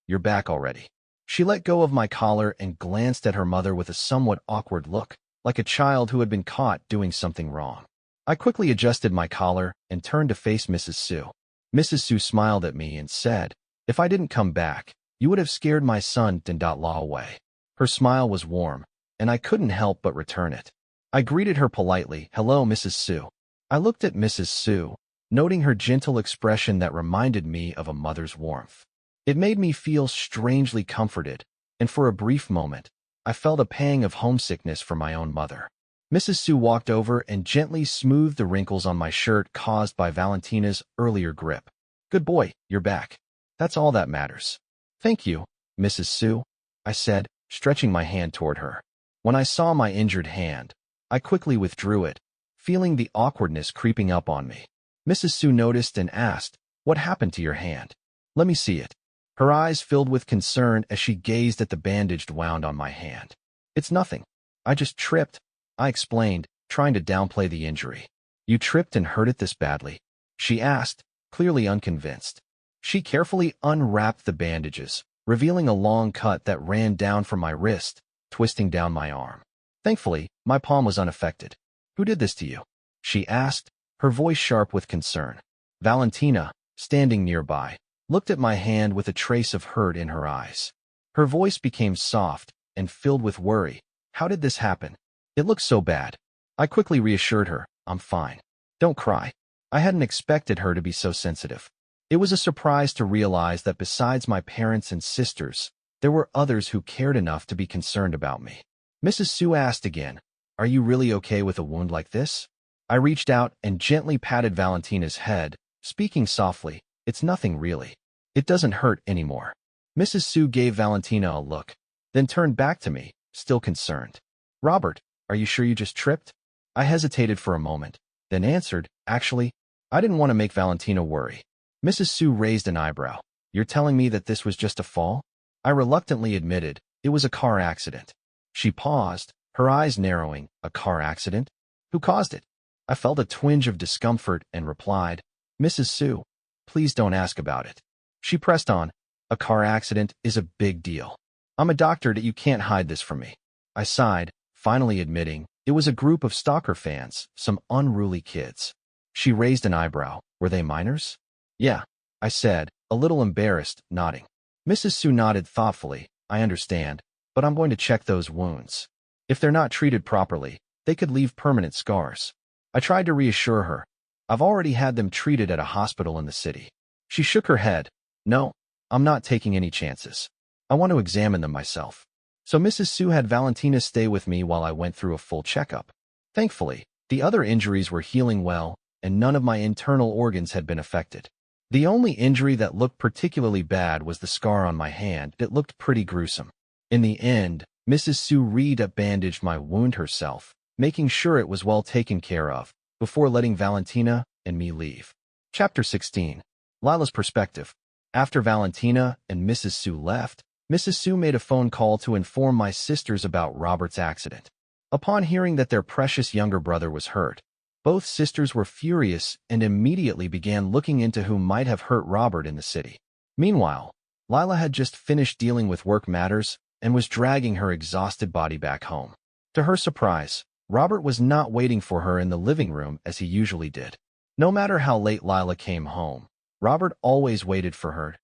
you're back already. She let go of my collar and glanced at her mother with a somewhat awkward look, like a child who had been caught doing something wrong. I quickly adjusted my collar and turned to face Mrs. Sue. Mrs. Sue smiled at me and said, if I didn't come back, you would have scared my son Law away. Her smile was warm, and I couldn't help but return it. I greeted her politely, hello, Mrs. Sue. I looked at Mrs. Sue, noting her gentle expression that reminded me of a mother's warmth. It made me feel strangely comforted, and for a brief moment, I felt a pang of homesickness for my own mother. Mrs. Sue walked over and gently smoothed the wrinkles on my shirt caused by Valentina's earlier grip. Good boy, you're back. That's all that matters. Thank you, Mrs. Sue, I said, stretching my hand toward her. When I saw my injured hand, I quickly withdrew it, feeling the awkwardness creeping up on me. Mrs. Sue noticed and asked, what happened to your hand? Let me see it. Her eyes filled with concern as she gazed at the bandaged wound on my hand. It's nothing. I just tripped, I explained, trying to downplay the injury. You tripped and hurt it this badly? She asked, clearly unconvinced. She carefully unwrapped the bandages, revealing a long cut that ran down from my wrist, twisting down my arm. Thankfully, my palm was unaffected. Who did this to you? She asked, her voice sharp with concern. Valentina, standing nearby, looked at my hand with a trace of hurt in her eyes. Her voice became soft and filled with worry. How did this happen? It looks so bad. I quickly reassured her, I'm fine. Don't cry. I hadn't expected her to be so sensitive. It was a surprise to realize that besides my parents and sisters, there were others who cared enough to be concerned about me. Mrs. Sue asked again, are you really okay with a wound like this? I reached out and gently patted Valentina's head, speaking softly, it's nothing really. It doesn't hurt anymore. Mrs. Sue gave Valentina a look, then turned back to me, still concerned. Robert, are you sure you just tripped? I hesitated for a moment, then answered, actually, I didn't want to make Valentina worry. Mrs. Sue raised an eyebrow. You're telling me that this was just a fall? I reluctantly admitted, it was a car accident. She paused, her eyes narrowing. A car accident? Who caused it? I felt a twinge of discomfort and replied, Mrs. Sue, please don't ask about it. She pressed on, a car accident is a big deal. I'm a doctor that you can't hide this from me. I sighed, finally admitting, it was a group of stalker fans, some unruly kids. She raised an eyebrow. Were they minors? Yeah, I said, a little embarrassed, nodding. Mrs. Sue nodded thoughtfully. I understand, but I'm going to check those wounds. If they're not treated properly, they could leave permanent scars. I tried to reassure her. I've already had them treated at a hospital in the city. She shook her head. No, I'm not taking any chances. I want to examine them myself. So Mrs. Sue had Valentina stay with me while I went through a full checkup. Thankfully, the other injuries were healing well, and none of my internal organs had been affected. The only injury that looked particularly bad was the scar on my hand. It looked pretty gruesome. In the end, Mrs. Sue bandaged my wound herself, making sure it was well taken care of, before letting Valentina and me leave. Chapter 16. Lila's Perspective. After Valentina and Mrs. Sue left, Mrs. Sue made a phone call to inform my sisters about Robert's accident. Upon hearing that their precious younger brother was hurt, both sisters were furious and immediately began looking into who might have hurt Robert in the city. Meanwhile, Lila had just finished dealing with work matters and was dragging her exhausted body back home. To her surprise, Robert was not waiting for her in the living room as he usually did. No matter how late Lila came home, Robert always waited for her.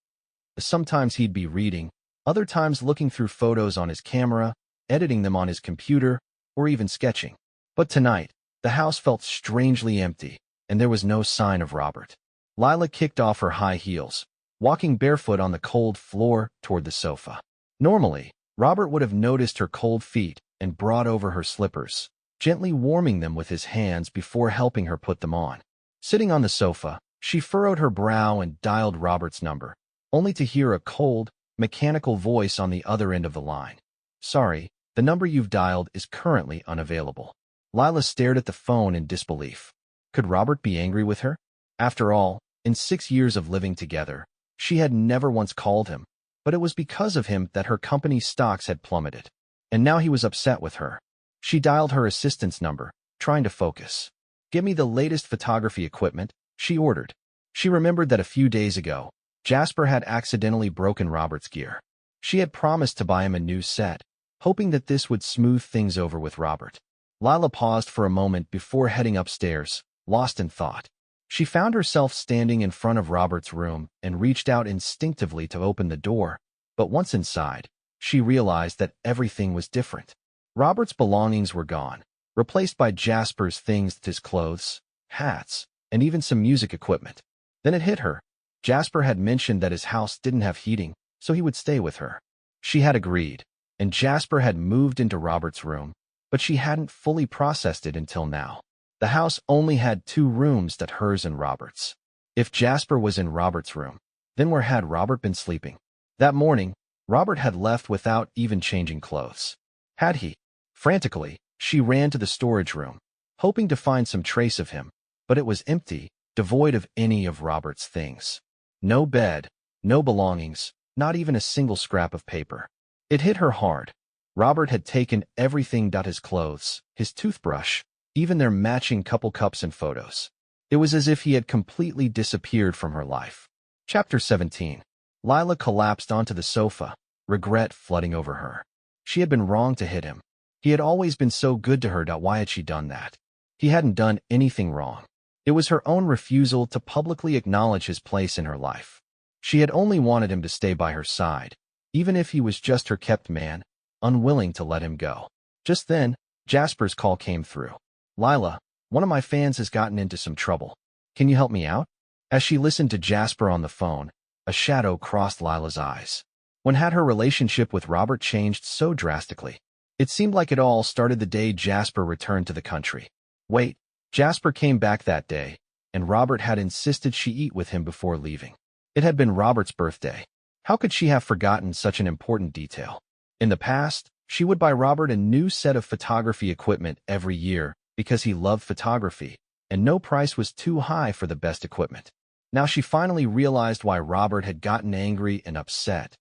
Sometimes he'd be reading, other times looking through photos on his camera, editing them on his computer, or even sketching. But tonight, the house felt strangely empty, and there was no sign of Robert. Lila kicked off her high heels, walking barefoot on the cold floor toward the sofa. Normally, Robert would have noticed her cold feet and brought over her slippers, gently warming them with his hands before helping her put them on. Sitting on the sofa, she furrowed her brow and dialed Robert's number, only to hear a cold, mechanical voice on the other end of the line. Sorry, the number you've dialed is currently unavailable. Lila stared at the phone in disbelief. Could Robert be angry with her? After all, in 6 years of living together, she had never once called him, but it was because of him that her company's stocks had plummeted. And now he was upset with her. She dialed her assistant's number, trying to focus. Give me the latest photography equipment, she ordered. She remembered that a few days ago, Jasper had accidentally broken Robert's gear. She had promised to buy him a new set, hoping that this would smooth things over with Robert. Lila paused for a moment before heading upstairs, lost in thought. She found herself standing in front of Robert's room and reached out instinctively to open the door, but once inside, she realized that everything was different. Robert's belongings were gone, replaced by Jasper's things, his clothes, hats, and even some music equipment. Then it hit her. Jasper had mentioned that his house didn't have heating, so he would stay with her. She had agreed, and Jasper had moved into Robert's room, but she hadn't fully processed it until now. The house only had 2 rooms, that hers and Robert's. If Jasper was in Robert's room, then where had Robert been sleeping? That morning, Robert had left without even changing clothes. Had he? Frantically, she ran to the storage room, hoping to find some trace of him, but it was empty, devoid of any of Robert's things. No bed, no belongings, not even a single scrap of paper. It hit her hard. Robert had taken everything, his clothes, his toothbrush, even their matching couple cups and photos. It was as if he had completely disappeared from her life. Chapter 17. Lila collapsed onto the sofa, regret flooding over her. She had been wrong to hit him. He had always been so good to her. Why had she done that? He hadn't done anything wrong. It was her own refusal to publicly acknowledge his place in her life. She had only wanted him to stay by her side, even if he was just her kept man, unwilling to let him go. Just then, Jasper's call came through. Lila, one of my fans has gotten into some trouble. Can you help me out? As she listened to Jasper on the phone, a shadow crossed Lila's eyes. When had her relationship with Robert changed so drastically? It seemed like it all started the day Jasper returned to the country. Wait, Jasper came back that day, and Robert had insisted she eat with him before leaving. It had been Robert's birthday. How could she have forgotten such an important detail? In the past, she would buy Robert a new set of photography equipment every year because he loved photography, and no price was too high for the best equipment. Now she finally realized why Robert had gotten angry and upset.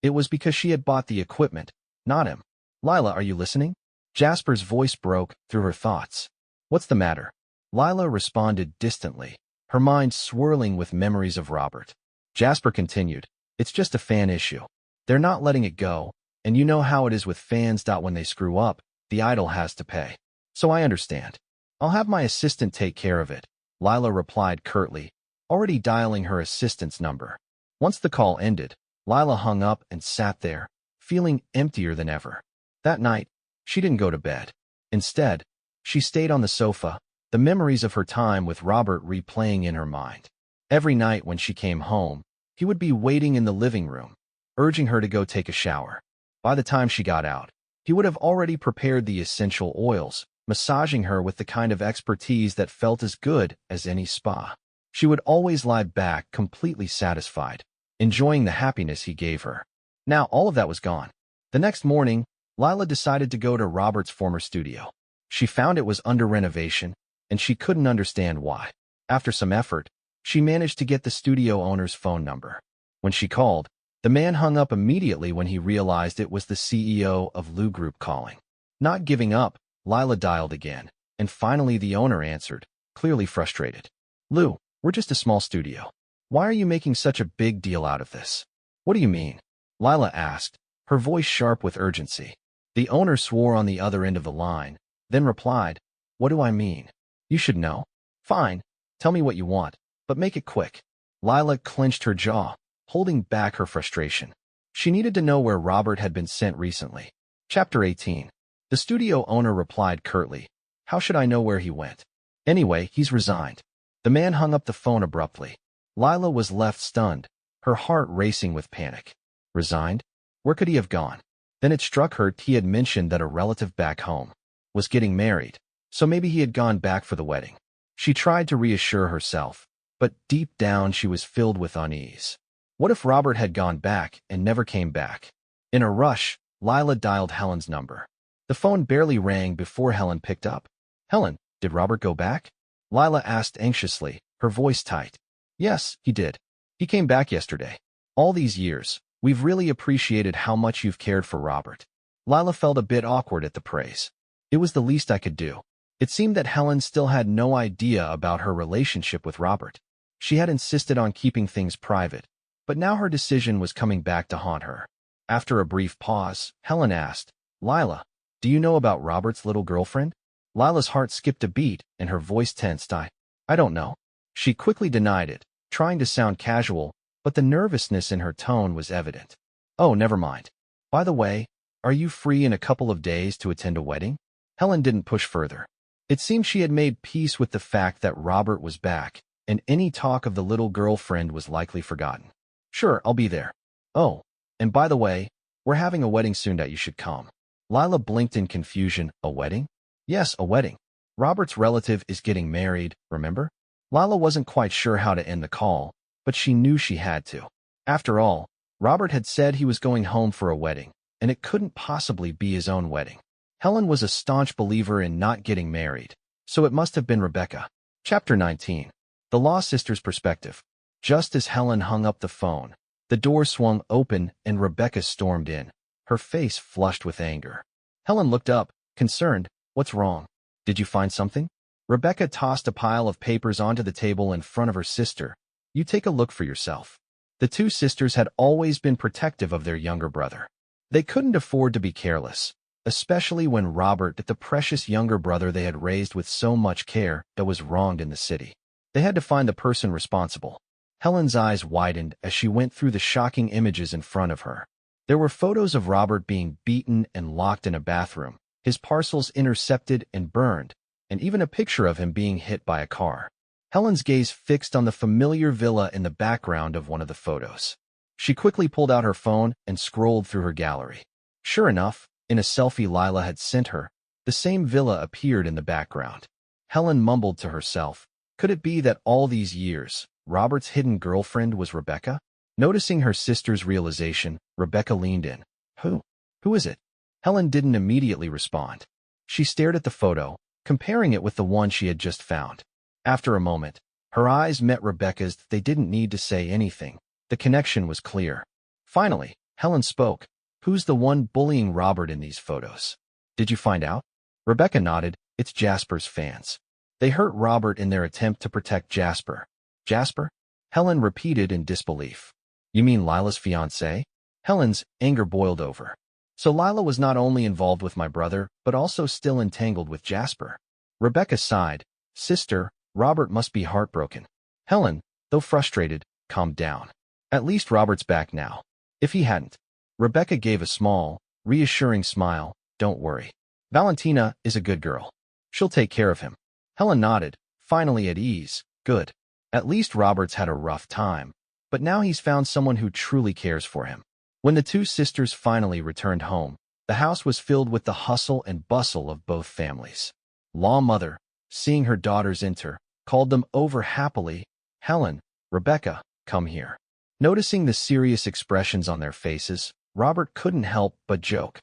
It was because she had bought the equipment, not him. Lila, are you listening? Jasper's voice broke through her thoughts. What's the matter? Lila responded distantly, her mind swirling with memories of Robert. Jasper continued, it's just a fan issue. They're not letting it go, and you know how it is with fans. When they screw up, the idol has to pay. So I understand. I'll have my assistant take care of it, Lila replied curtly, already dialing her assistant's number. Once the call ended, Lila hung up and sat there, feeling emptier than ever. That night, she didn't go to bed. Instead, she stayed on the sofa, the memories of her time with Robert replaying in her mind. Every night when she came home, he would be waiting in the living room, urging her to go take a shower. By the time she got out, he would have already prepared the essential oils, massaging her with the kind of expertise that felt as good as any spa. She would always lie back completely satisfied, enjoying the happiness he gave her. Now all of that was gone. The next morning, Lila decided to go to Robert's former studio. She found it was under renovation, and she couldn't understand why. After some effort, she managed to get the studio owner's phone number. When she called, the man hung up immediately when he realized it was the CEO of Lou Group calling. Not giving up, Lila dialed again, and finally the owner answered, clearly frustrated. "Lou, we're just a small studio. Why are you making such a big deal out of this?" "What do you mean?" Lila asked, her voice sharp with urgency. The owner swore on the other end of the line, then replied, "What do I mean? You should know." "Fine, tell me what you want, but make it quick." Lila clenched her jaw, holding back her frustration. She needed to know where Robert had been sent recently. Chapter 18. The studio owner replied curtly, "How should I know where he went? Anyway, he's resigned." The man hung up the phone abruptly. Lila was left stunned, her heart racing with panic. Resigned? Where could he have gone? Then it struck her he had mentioned that a relative back home was getting married, so maybe he had gone back for the wedding. She tried to reassure herself, but deep down she was filled with unease. What if Robert had gone back and never came back? In a rush, Lila dialed Helen's number. The phone barely rang before Helen picked up. "Helen, did Robert go back?" Lila asked anxiously, her voice tight. "Yes, he did. He came back yesterday. All these years, we've really appreciated how much you've cared for Robert." Lila felt a bit awkward at the praise. It was the least I could do. It seemed that Helen still had no idea about her relationship with Robert. She had insisted on keeping things private, but now her decision was coming back to haunt her. After a brief pause, Helen asked, "Lila, do you know about Robert's little girlfriend?" Lila's heart skipped a beat and her voice tensed. I don't know." She quickly denied it, trying to sound casual, but the nervousness in her tone was evident. "Oh, never mind. By the way, are you free in a couple of days to attend a wedding?" Helen didn't push further. It seemed she had made peace with the fact that Robert was back, and any talk of the little girlfriend was likely forgotten. "Sure, I'll be there. Oh, and by the way, we're having a wedding soon that you should come." Lila blinked in confusion. "A wedding?" "Yes, a wedding. Robert's relative is getting married, remember?" Lila wasn't quite sure how to end the call, but she knew she had to. After all, Robert had said he was going home for a wedding, and it couldn't possibly be his own wedding. Helen was a staunch believer in not getting married, so it must have been Rebecca. Chapter 19. The Law Sisters' Perspective. Just as Helen hung up the phone, the door swung open and Rebecca stormed in, her face flushed with anger. Helen looked up, concerned. "What's wrong? Did you find something?" Rebecca tossed a pile of papers onto the table in front of her sister. "You take a look for yourself." The two sisters had always been protective of their younger brother. They couldn't afford to be careless, especially when Robert, the precious younger brother they had raised with so much care, was wronged in the city. They had to find the person responsible. Helen's eyes widened as she went through the shocking images in front of her. There were photos of Robert being beaten and locked in a bathroom, his parcels intercepted and burned, and even a picture of him being hit by a car. Helen's gaze fixed on the familiar villa in the background of one of the photos. She quickly pulled out her phone and scrolled through her gallery. Sure enough, in a selfie Lila had sent her, the same villa appeared in the background. Helen mumbled to herself, could it be that all these years, Robert's hidden girlfriend was Rebecca? Noticing her sister's realization, Rebecca leaned in. Who is it?" Helen didn't immediately respond. She stared at the photo, comparing it with the one she had just found. After a moment, her eyes met Rebecca's. They didn't need to say anything. The connection was clear. Finally, Helen spoke. "Who's the one bullying Robert in these photos? Did you find out?" Rebecca nodded. "It's Jasper's fans. They hurt Robert in their attempt to protect Jasper." "Jasper?" Helen repeated in disbelief. "You mean Lila's fiancé?" Helen's anger boiled over. So Lila was not only involved with my brother, but also still entangled with Jasper. Rebecca sighed. "Sister, Robert must be heartbroken." Helen, though frustrated, calmed down. "At least Robert's back now. If he hadn't..." Rebecca gave a small, reassuring smile. "Don't worry. Valentina is a good girl. She'll take care of him." Helen nodded, finally at ease. "Good. At least Robert's had a rough time, but now he's found someone who truly cares for him. When the two sisters finally returned home, the house was filled with the hustle and bustle of both families. Law Mother, seeing her daughters enter, called them over happily. Helen, Rebecca, come here. Noticing the serious expressions on their faces, Robert couldn't help but joke.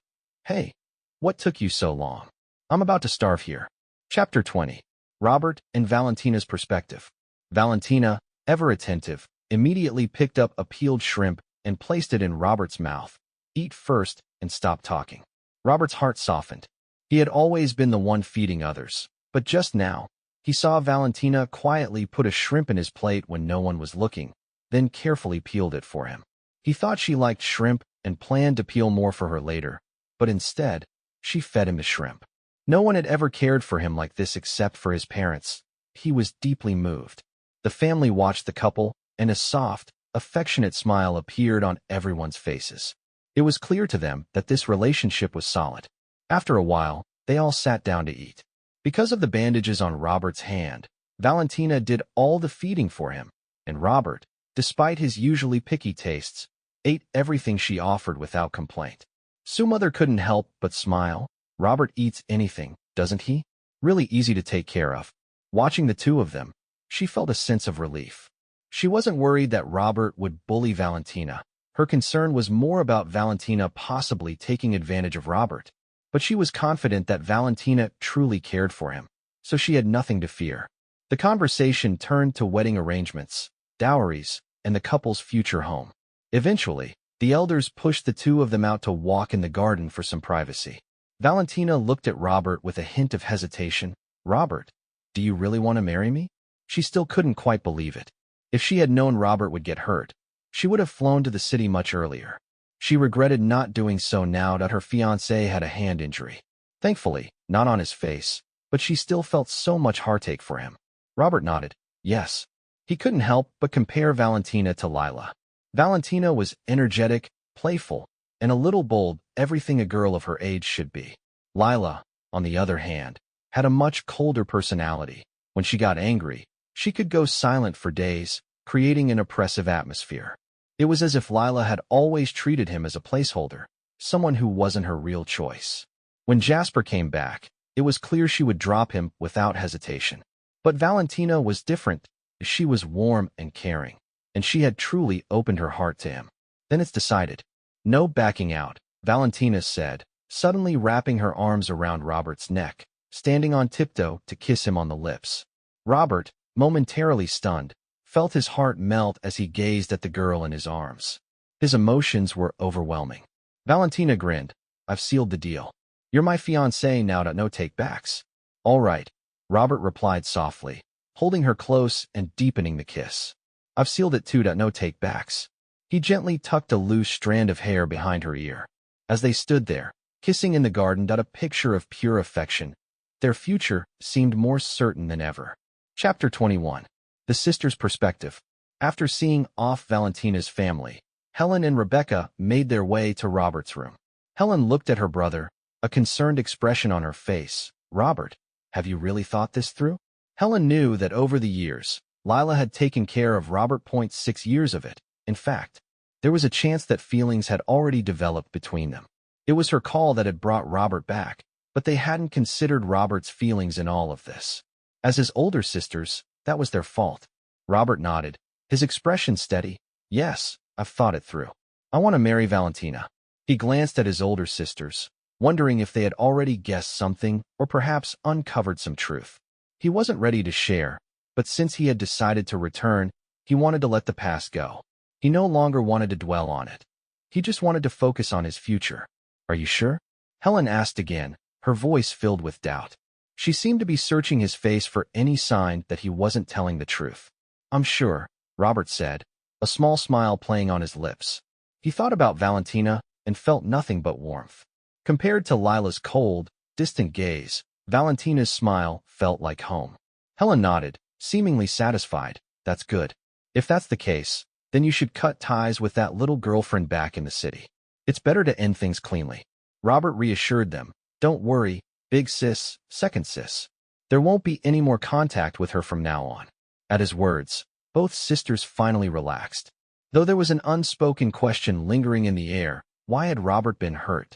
Hey, what took you so long? I'm about to starve here. Chapter 20. Robert and Valentina's perspective. Valentina, ever attentive, immediately picked up a peeled shrimp and placed it in Robert's mouth. Eat first and stop talking. Robert's heart softened. He had always been the one feeding others, but just now, he saw Valentina quietly put a shrimp in his plate when no one was looking, then carefully peeled it for him. He thought she liked shrimp and planned to peel more for her later, but instead, she fed him the shrimp. No one had ever cared for him like this except for his parents. He was deeply moved. The family watched the couple, and a soft, affectionate smile appeared on everyone's faces. It was clear to them that this relationship was solid. After a while, they all sat down to eat. Because of the bandages on Robert's hand, Valentina did all the feeding for him, and Robert, despite his usually picky tastes, ate everything she offered without complaint. Sue's mother couldn't help but smile. Robert eats anything, doesn't he? Really easy to take care of. Watching the two of them, she felt a sense of relief. She wasn't worried that Robert would bully Valentina. Her concern was more about Valentina possibly taking advantage of Robert. But she was confident that Valentina truly cared for him, so she had nothing to fear. The conversation turned to wedding arrangements, dowries, and the couple's future home. Eventually, the elders pushed the two of them out to walk in the garden for some privacy. Valentina looked at Robert with a hint of hesitation. Robert, do you really want to marry me? She still couldn't quite believe it. If she had known Robert would get hurt, she would have flown to the city much earlier. She regretted not doing so now that her fiancé had a hand injury. Thankfully, not on his face, but she still felt so much heartache for him. Robert nodded. Yes. He couldn't help but compare Valentina to Lila. Valentina was energetic, playful, and a little bold, everything a girl of her age should be. Lila, on the other hand, had a much colder personality. When she got angry, she could go silent for days, creating an oppressive atmosphere. It was as if Lila had always treated him as a placeholder, someone who wasn't her real choice. When Jasper came back, it was clear she would drop him without hesitation. But Valentina was different. She was warm and caring, and she had truly opened her heart to him. Then it's decided. No backing out, Valentina said, suddenly wrapping her arms around Robert's neck, standing on tiptoe to kiss him on the lips. Robert, momentarily stunned, felt his heart melt as he gazed at the girl in his arms. His emotions were overwhelming. Valentina grinned. I've sealed the deal. You're my fiancé now, no take-backs. All right, Robert replied softly, holding her close and deepening the kiss. I've sealed it too, no take-backs. He gently tucked a loose strand of hair behind her ear. As they stood there, kissing in the garden, a picture of pure affection. Their future seemed more certain than ever. Chapter 21. The sisters' perspective. After seeing off Valentina's family, Helen and Rebecca made their way to Robert's room. Helen looked at her brother, a concerned expression on her face. Robert, have you really thought this through? Helen knew that over the years, Lila had taken care of Robert. 6 years of it. In fact, there was a chance that feelings had already developed between them. It was her call that had brought Robert back, but they hadn't considered Robert's feelings in all of this. As his older sisters, that was their fault. Robert nodded, his expression steady. Yes, I've thought it through. I want to marry Valentina. He glanced at his older sisters, wondering if they had already guessed something or perhaps uncovered some truth. He wasn't ready to share, but since he had decided to return, he wanted to let the past go. He no longer wanted to dwell on it. He just wanted to focus on his future. Are you sure? Helen asked again, her voice filled with doubt. She seemed to be searching his face for any sign that he wasn't telling the truth. I'm sure, Robert said, a small smile playing on his lips. He thought about Valentina and felt nothing but warmth. Compared to Lila's cold, distant gaze, Valentina's smile felt like home. Helen nodded, seemingly satisfied. That's good. If that's the case, then you should cut ties with that little girlfriend back in the city. It's better to end things cleanly. Robert reassured them. Don't worry, big sis, second sis. There won't be any more contact with her from now on. At his words, Both sisters finally relaxed. Though there was an unspoken question lingering in the air, why had Robert been hurt?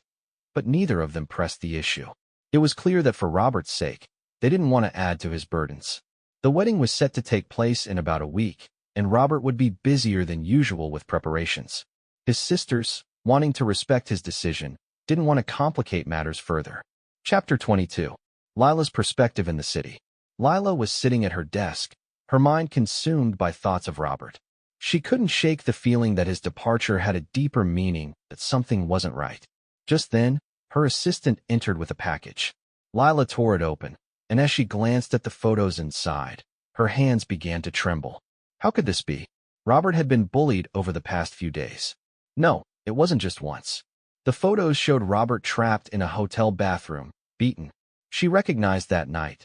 But neither of them pressed the issue. It was clear that for Robert's sake, they didn't want to add to his burdens. The wedding was set to take place in about a week, and Robert would be busier than usual with preparations. His sisters, wanting to respect his decision, didn't want to complicate matters further. Chapter 22. Lila's perspective in the city. Lila was sitting at her desk, her mind consumed by thoughts of Robert. She couldn't shake the feeling that his departure had a deeper meaning, that something wasn't right. Just then, her assistant entered with a package. Lila tore it open, and as she glanced at the photos inside, her hands began to tremble. How could this be? Robert had been bullied over the past few days. No, it wasn't just once. The photos showed Robert trapped in a hotel bathroom, beaten. She recognized that night.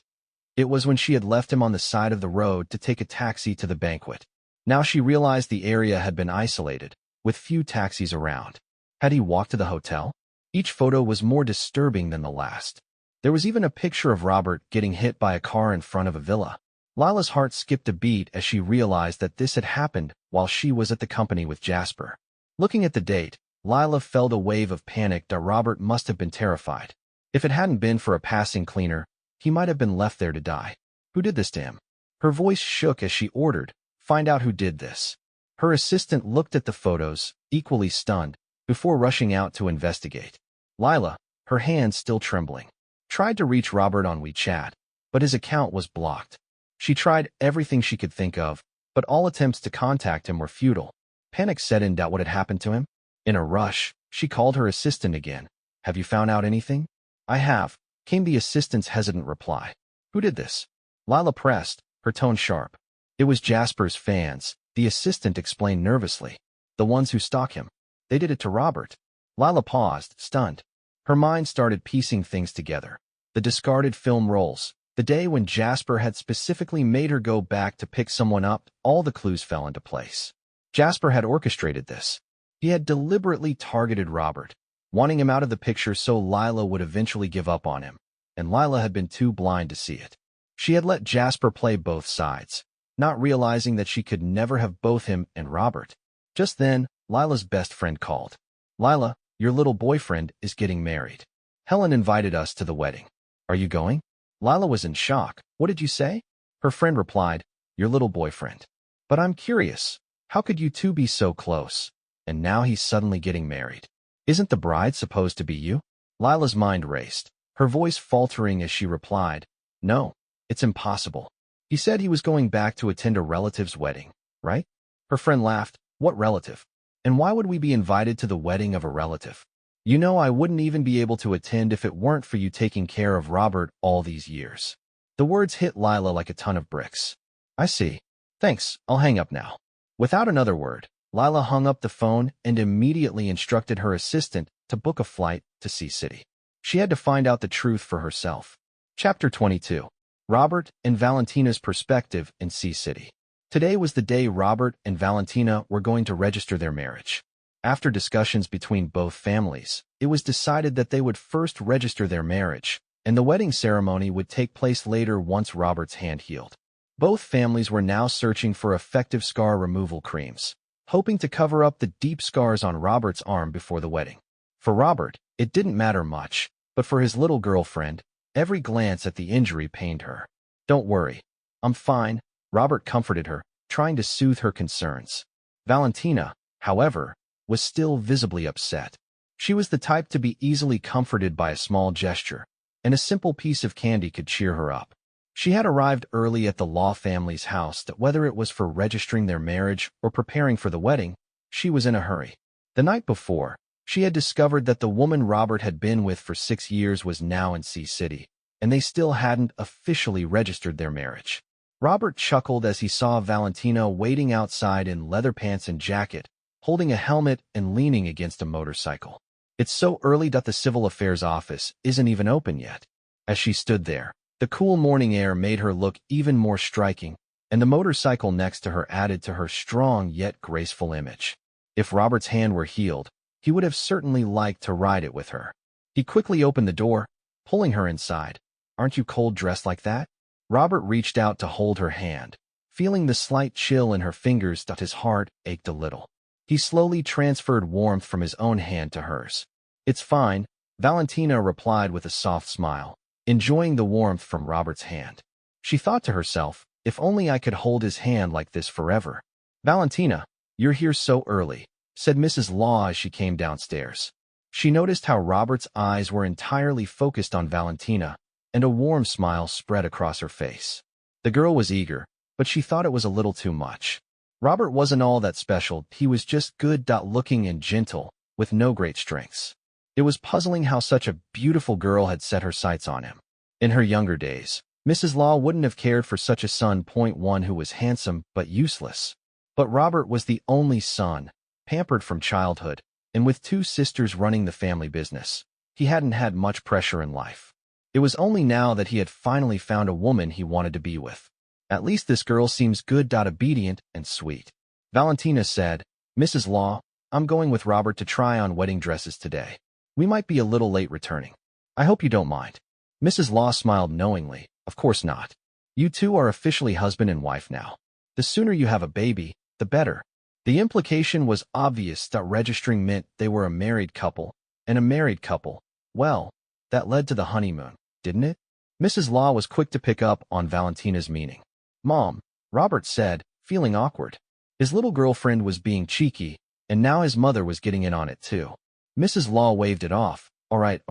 It was when she had left him on the side of the road to take a taxi to the banquet. Now she realized the area had been isolated, with few taxis around. Had he walked to the hotel? Each photo was more disturbing than the last. There was even a picture of Robert getting hit by a car in front of a villa. Lila's heart skipped a beat as she realized that this had happened while she was at the company with Jasper. Looking at the date, Lila felt a wave of panic that Robert must have been terrified. If it hadn't been for a passing cleaner, he might have been left there to die. Who did this to him? Her voice shook as she ordered, "Find out who did this." Her assistant looked at the photos, equally stunned, before rushing out to investigate. Lila, her hands still trembling, tried to reach Robert on WeChat, but his account was blocked. She tried everything she could think of, but all attempts to contact him were futile. Panic set in doubt what had happened to him. In a rush, she called her assistant again. "Have you found out anything?" "I have," came the assistant's hesitant reply. "Who did this?" Lila pressed, her tone sharp. "It was Jasper's fans," the assistant explained nervously. "The ones who stalk him. They did it to Robert." Lila paused, stunned. Her mind started piecing things together. The discarded film rolls, the day when Jasper had specifically made her go back to pick someone up, all the clues fell into place. Jasper had orchestrated this. He had deliberately targeted Robert, wanting him out of the picture so Lila would eventually give up on him, and Lila had been too blind to see it. She had let Jasper play both sides, not realizing that she could never have both him and Robert. Just then, Lila's best friend called. "Lila, your little boyfriend is getting married. Helen invited us to the wedding. Are you going?" Lila was in shock. "What did you say?" Her friend replied, "Your little boyfriend. But I'm curious, how could you two be so close? And now he's suddenly getting married. Isn't the bride supposed to be you?" Lila's mind raced, her voice faltering as she replied, "No, it's impossible. He said he was going back to attend a relative's wedding, right?" Her friend laughed. "What relative? And why would we be invited to the wedding of a relative? You know I wouldn't even be able to attend if it weren't for you taking care of Robert all these years." The words hit Lila like a ton of bricks. "I see. Thanks, I'll hang up now." Without another word, Lila hung up the phone and immediately instructed her assistant to book a flight to Sea City. She had to find out the truth for herself. Chapter 22. Robert and Valentina's perspective in Sea City. Today was the day Robert and Valentina were going to register their marriage. After discussions between both families, it was decided that they would first register their marriage, and the wedding ceremony would take place later once Robert's hand healed. Both families were now searching for effective scar removal creams, hoping to cover up the deep scars on Robert's arm before the wedding. For Robert, it didn't matter much, but for his little girlfriend, every glance at the injury pained her. "Don't worry. I'm fine," Robert comforted her, trying to soothe her concerns. Valentina, however, was still visibly upset. She was the type to be easily comforted by a small gesture, and a simple piece of candy could cheer her up. She had arrived early at the Law family's house that whether it was for registering their marriage or preparing for the wedding, she was in a hurry. The night before, she had discovered that the woman Robert had been with for 6 years was now in Sea City, and they still hadn't officially registered their marriage. Robert chuckled as he saw Valentina waiting outside in leather pants and jacket, holding a helmet and leaning against a motorcycle. "It's so early that the Civil Affairs office isn't even open yet." As she stood there, the cool morning air made her look even more striking, and the motorcycle next to her added to her strong yet graceful image. If Robert's hand were healed, he would have certainly liked to ride it with her. He quickly opened the door, pulling her inside. "Aren't you cold dressed like that?" Robert reached out to hold her hand, Feeling the slight chill in her fingers, his heart ached a little. He slowly transferred warmth from his own hand to hers. "It's fine," Valentina replied with a soft smile, enjoying the warmth from Robert's hand. She thought to herself, if only I could hold his hand like this forever. "Valentina, you're here so early," said Mrs. Law as she came downstairs. She noticed how Robert's eyes were entirely focused on Valentina, and a warm smile spread across her face. The girl was eager, but she thought it was a little too much. Robert wasn't all that special, he was just good-looking and gentle, with no great strengths. It was puzzling how such a beautiful girl had set her sights on him. In her younger days, Mrs. Law wouldn't have cared for such a son. One who was handsome but useless. But Robert was the only son, pampered from childhood, and with two sisters running the family business. He hadn't had much pressure in life. It was only now that he had finally found a woman he wanted to be with. "At least this girl seems good, obedient, and sweet," Valentina said. "Mrs. Law, I'm going with Robert to try on wedding dresses today. We might be a little late returning. I hope you don't mind." Mrs. Law smiled knowingly. "Of course not. You two are officially husband and wife now. The sooner you have a baby, the better." The implication was obvious that registering meant they were a married couple, and a married couple, well, that led to the honeymoon, didn't it? Mrs. Law was quick to pick up on Valentina's meaning. "Mom," Robert said, feeling awkward. His little girlfriend was being cheeky, and now his mother was getting in on it too. Mrs. Law waved it off. All right.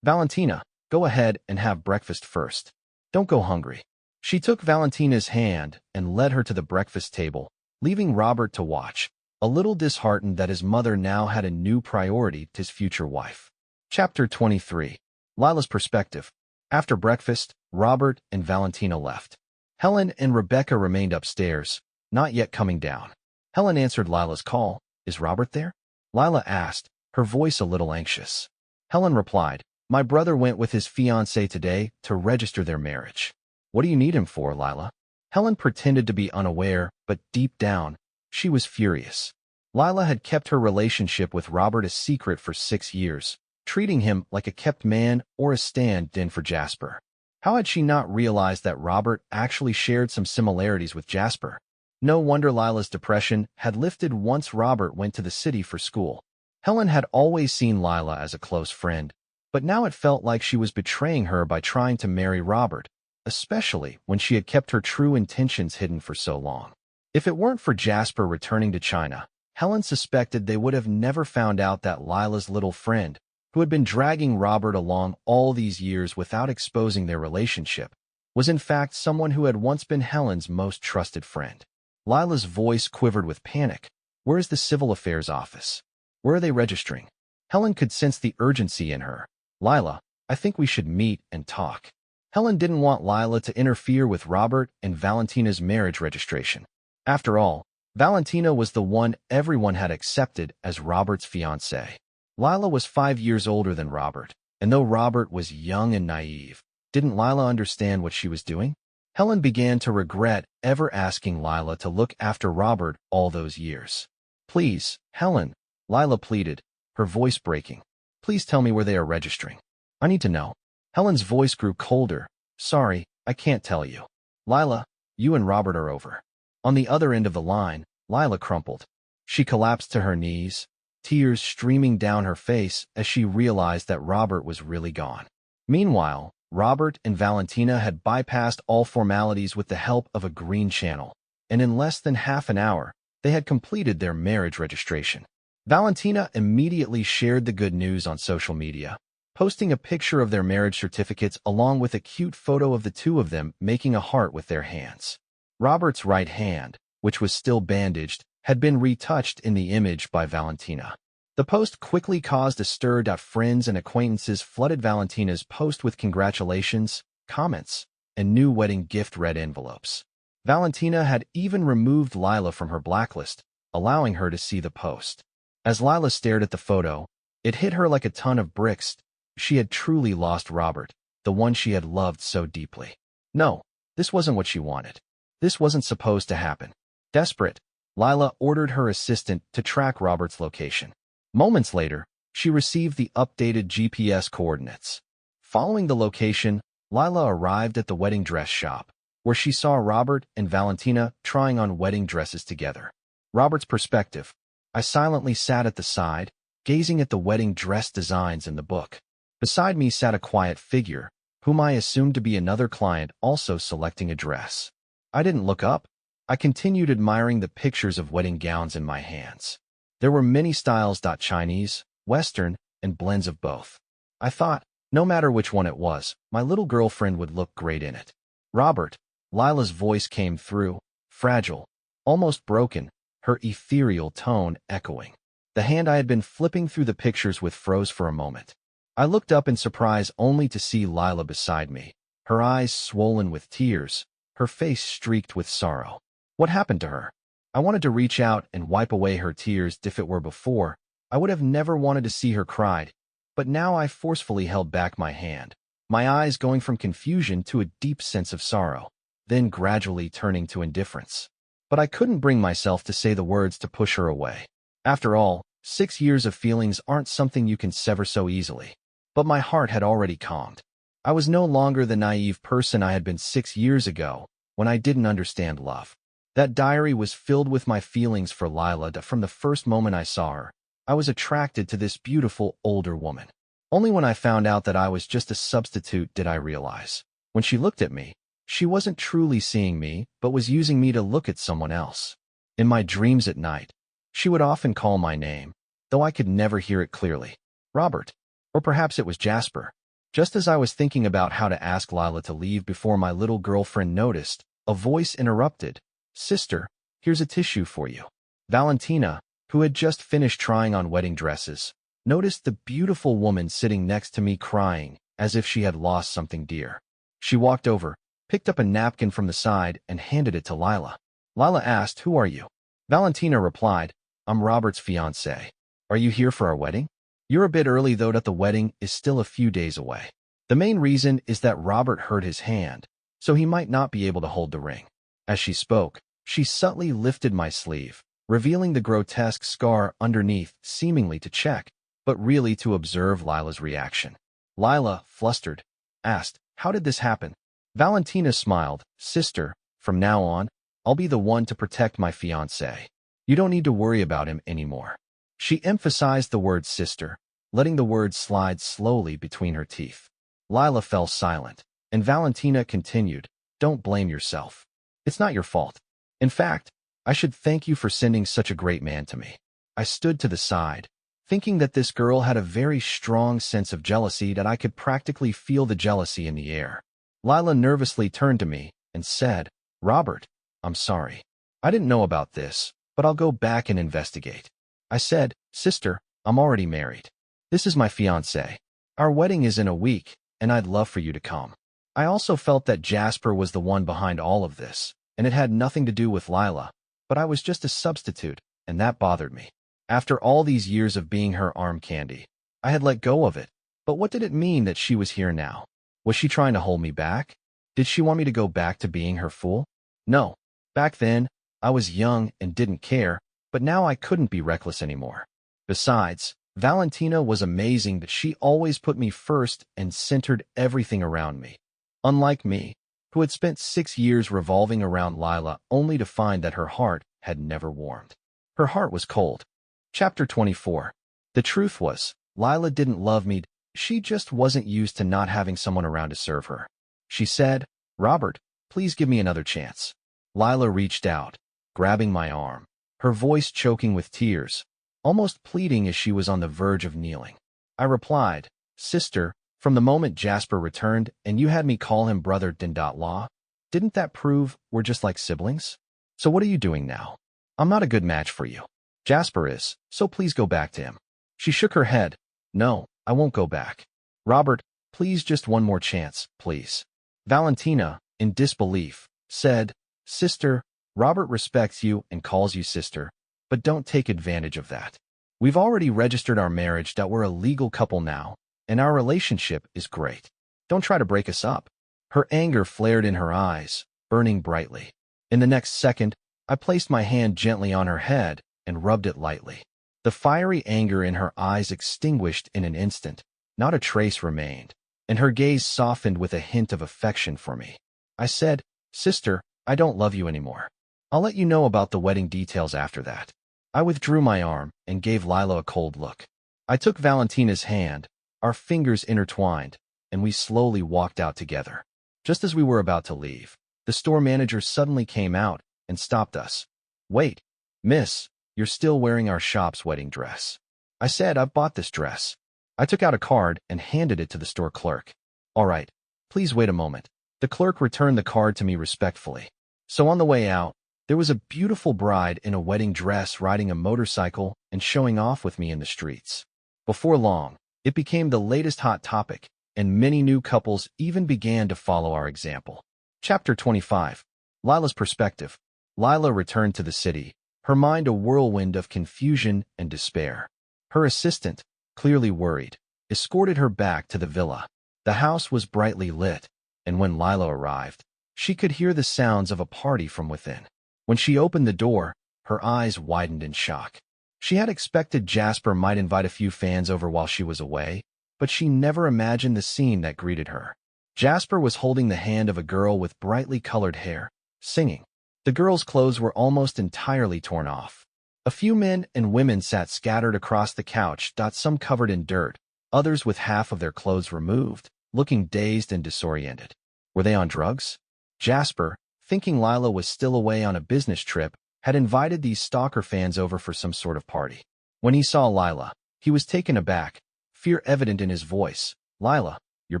Valentina, go ahead and have breakfast first. Don't go hungry." She took Valentina's hand and led her to the breakfast table, leaving Robert to watch, a little disheartened that his mother now had a new priority to his future wife. Chapter 23. Lila's Perspective. After breakfast, Robert and Valentina left. Helen and Rebecca remained upstairs, not yet coming down. Helen answered Lila's call. "Is Robert there?" Lila asked, her voice a little anxious. Helen replied, "My brother went with his fiancée today to register their marriage." "What do you need him for, Lila?" Helen pretended to be unaware, but deep down, she was furious. Lila had kept her relationship with Robert a secret for 6 years, treating him like a kept man or a stand-in for Jasper. How had she not realized that Robert actually shared some similarities with Jasper? No wonder Lila's depression had lifted once Robert went to the city for school. Helen had always seen Lila as a close friend, but now it felt like she was betraying her by trying to marry Robert, especially when she had kept her true intentions hidden for so long. If it weren't for Jasper returning to China, Helen suspected they would have never found out that Lila's little friend, who had been dragging Robert along all these years without exposing their relationship, was in fact someone who had once been Helen's most trusted friend. Lila's voice quivered with panic. "Where is the civil affairs office? Where are they registering?" Helen could sense the urgency in her. "Lila, I think we should meet and talk." Helen didn't want Lila to interfere with Robert and Valentina's marriage registration. After all, Valentina was the one everyone had accepted as Robert's fiancée. Lila was 5 years older than Robert, and though Robert was young and naive, didn't Lila understand what she was doing? Helen began to regret ever asking Lila to look after Robert all those years. "Please, Helen," Lila pleaded, her voice breaking. "Please tell me where they are registering. I need to know." Helen's voice grew colder. "Sorry, I can't tell you. Lila, you and Robert are over." On the other end of the line, Lila crumpled. She collapsed to her knees, tears streaming down her face as she realized that Robert was really gone. Meanwhile, Robert and Valentina had bypassed all formalities with the help of a green channel, and in less than half an hour, they had completed their marriage registration. Valentina immediately shared the good news on social media, posting a picture of their marriage certificates along with a cute photo of the two of them making a heart with their hands. Robert's right hand, which was still bandaged, had been retouched in the image by Valentina. The post quickly caused a stir. Friends and acquaintances flooded Valentina's post with congratulations, comments, and new wedding gift red envelopes. Valentina had even removed Lila from her blacklist, allowing her to see the post. As Lila stared at the photo, it hit her like a ton of bricks. She had truly lost Robert, the one she had loved so deeply. No, this wasn't what she wanted. This wasn't supposed to happen. Desperate, Lila ordered her assistant to track Robert's location. Moments later, she received the updated GPS coordinates. Following the location, Lila arrived at the wedding dress shop. where she saw Robert and Valentina trying on wedding dresses together. Robert's perspective. I silently sat at the side, gazing at the wedding dress designs in the book. Beside me sat a quiet figure, whom I assumed to be another client also selecting a dress. I didn't look up. I continued admiring the pictures of wedding gowns in my hands. There were many styles: Chinese, Western, and blends of both. I thought, no matter which one it was, my little girlfriend would look great in it. Robert, Lila's voice came through, fragile, almost broken, her ethereal tone echoing. The hand I had been flipping through the pictures with froze for a moment. I looked up in surprise only to see Lila beside me, her eyes swollen with tears, her face streaked with sorrow. What happened to her? I wanted to reach out and wipe away her tears. If it were before, I would have never wanted to see her cry, but now I forcefully held back my hand, my eyes going from confusion to a deep sense of sorrow, then gradually turning to indifference. But I couldn't bring myself to say the words to push her away. After all, 6 years of feelings aren't something you can sever so easily. But my heart had already calmed. I was no longer the naive person I had been 6 years ago, when I didn't understand love. That diary was filled with my feelings for Lila. From the first moment I saw her, I was attracted to this beautiful older woman. Only when I found out that I was just a substitute did I realize. When she looked at me, she wasn't truly seeing me, but was using me to look at someone else. In my dreams at night, she would often call my name, though I could never hear it clearly. Robert. Or perhaps it was Jasper. Just as I was thinking about how to ask Lila to leave before my little girlfriend noticed, a voice interrupted. "Sister, here's a tissue for you." Valentina, who had just finished trying on wedding dresses, noticed the beautiful woman sitting next to me crying, as if she had lost something dear. She walked over, picked up a napkin from the side, and handed it to Lila. Lila asked, "Who are you?" Valentina replied, "I'm Robert's fiancée. Are you here for our wedding?" "You're a bit early though, that the wedding is still a few days away. The main reason is that Robert hurt his hand, so he might not be able to hold the ring." As she spoke, she subtly lifted my sleeve, revealing the grotesque scar underneath, seemingly to check, but really to observe Lila's reaction. Lila, flustered, asked, "How did this happen?" Valentina smiled, "Sister, from now on, I'll be the one to protect my fiancé. You don't need to worry about him anymore." She emphasized the word sister, letting the words slide slowly between her teeth. Lila fell silent, and Valentina continued, "Don't blame yourself. It's not your fault. In fact, I should thank you for sending such a great man to me." I stood to the side, thinking that this girl had a very strong sense of jealousy, that I could practically feel the jealousy in the air. Lila nervously turned to me and said, "Robert, I'm sorry. I didn't know about this, but I'll go back and investigate." I said, "Sister, I'm already married. This is my fiancé. Our wedding is in a week, and I'd love for you to come." I also felt that Jasper was the one behind all of this, and it had nothing to do with Lila, but I was just a substitute, and that bothered me. After all these years of being her arm candy, I had let go of it, but what did it mean that she was here now? Was she trying to hold me back? Did she want me to go back to being her fool? No. Back then, I was young and didn't care, but now I couldn't be reckless anymore. Besides, Valentina was amazing, that she always put me first and centered everything around me. Unlike me, who had spent 6 years revolving around Lila only to find that her heart had never warmed. Her heart was cold. Chapter 24. The truth was, Lila didn't love me, she just wasn't used to not having someone around to serve her. She said, "Robert, please give me another chance." Lila reached out, grabbing my arm, her voice choking with tears, almost pleading as she was on the verge of kneeling. I replied, "Sister, from the moment Jasper returned and you had me call him brother Law, didn't that prove we're just like siblings? So what are you doing now? I'm not a good match for you. Jasper is, so please go back to him." She shook her head. "No, I won't go back. Robert, please, just one more chance, please." Valentina, in disbelief, said, "Sister, Robert respects you and calls you sister, but don't take advantage of that. We've already registered our marriage, that we're a legal couple now, and our relationship is great. Don't try to break us up." Her anger flared in her eyes, burning brightly. In the next second, I placed my hand gently on her head and rubbed it lightly. The fiery anger in her eyes extinguished in an instant, not a trace remained, and her gaze softened with a hint of affection for me. I said, Sister, I don't love you anymore. I'll let you know about the wedding details after that. I withdrew my arm and gave Lila a cold look. I took Valentina's hand, our fingers intertwined, and we slowly walked out together. Just as we were about to leave, the store manager suddenly came out and stopped us. Wait, miss, you're still wearing our shop's wedding dress. I said, I've bought this dress. I took out a card and handed it to the store clerk. All right, please wait a moment. The clerk returned the card to me respectfully. So on the way out, there was a beautiful bride in a wedding dress riding a motorcycle and showing off with me in the streets. Before long, it became the latest hot topic, and many new couples even began to follow our example. Chapter 25. Lila's Perspective. Lila returned to the city, her mind a whirlwind of confusion and despair. Her assistant, clearly worried, escorted her back to the villa. The house was brightly lit, and when Lila arrived, she could hear the sounds of a party from within. When she opened the door, her eyes widened in shock. She had expected Jasper might invite a few fans over while she was away, but she never imagined the scene that greeted her. Jasper was holding the hand of a girl with brightly colored hair, singing. The girl's clothes were almost entirely torn off. A few men and women sat scattered across the couch, some covered in dirt, others with half of their clothes removed, looking dazed and disoriented. Were they on drugs? Jasper, thinking Lila was still away on a business trip, had invited these stalker fans over for some sort of party. When he saw Lila, he was taken aback, fear evident in his voice. Lila, you're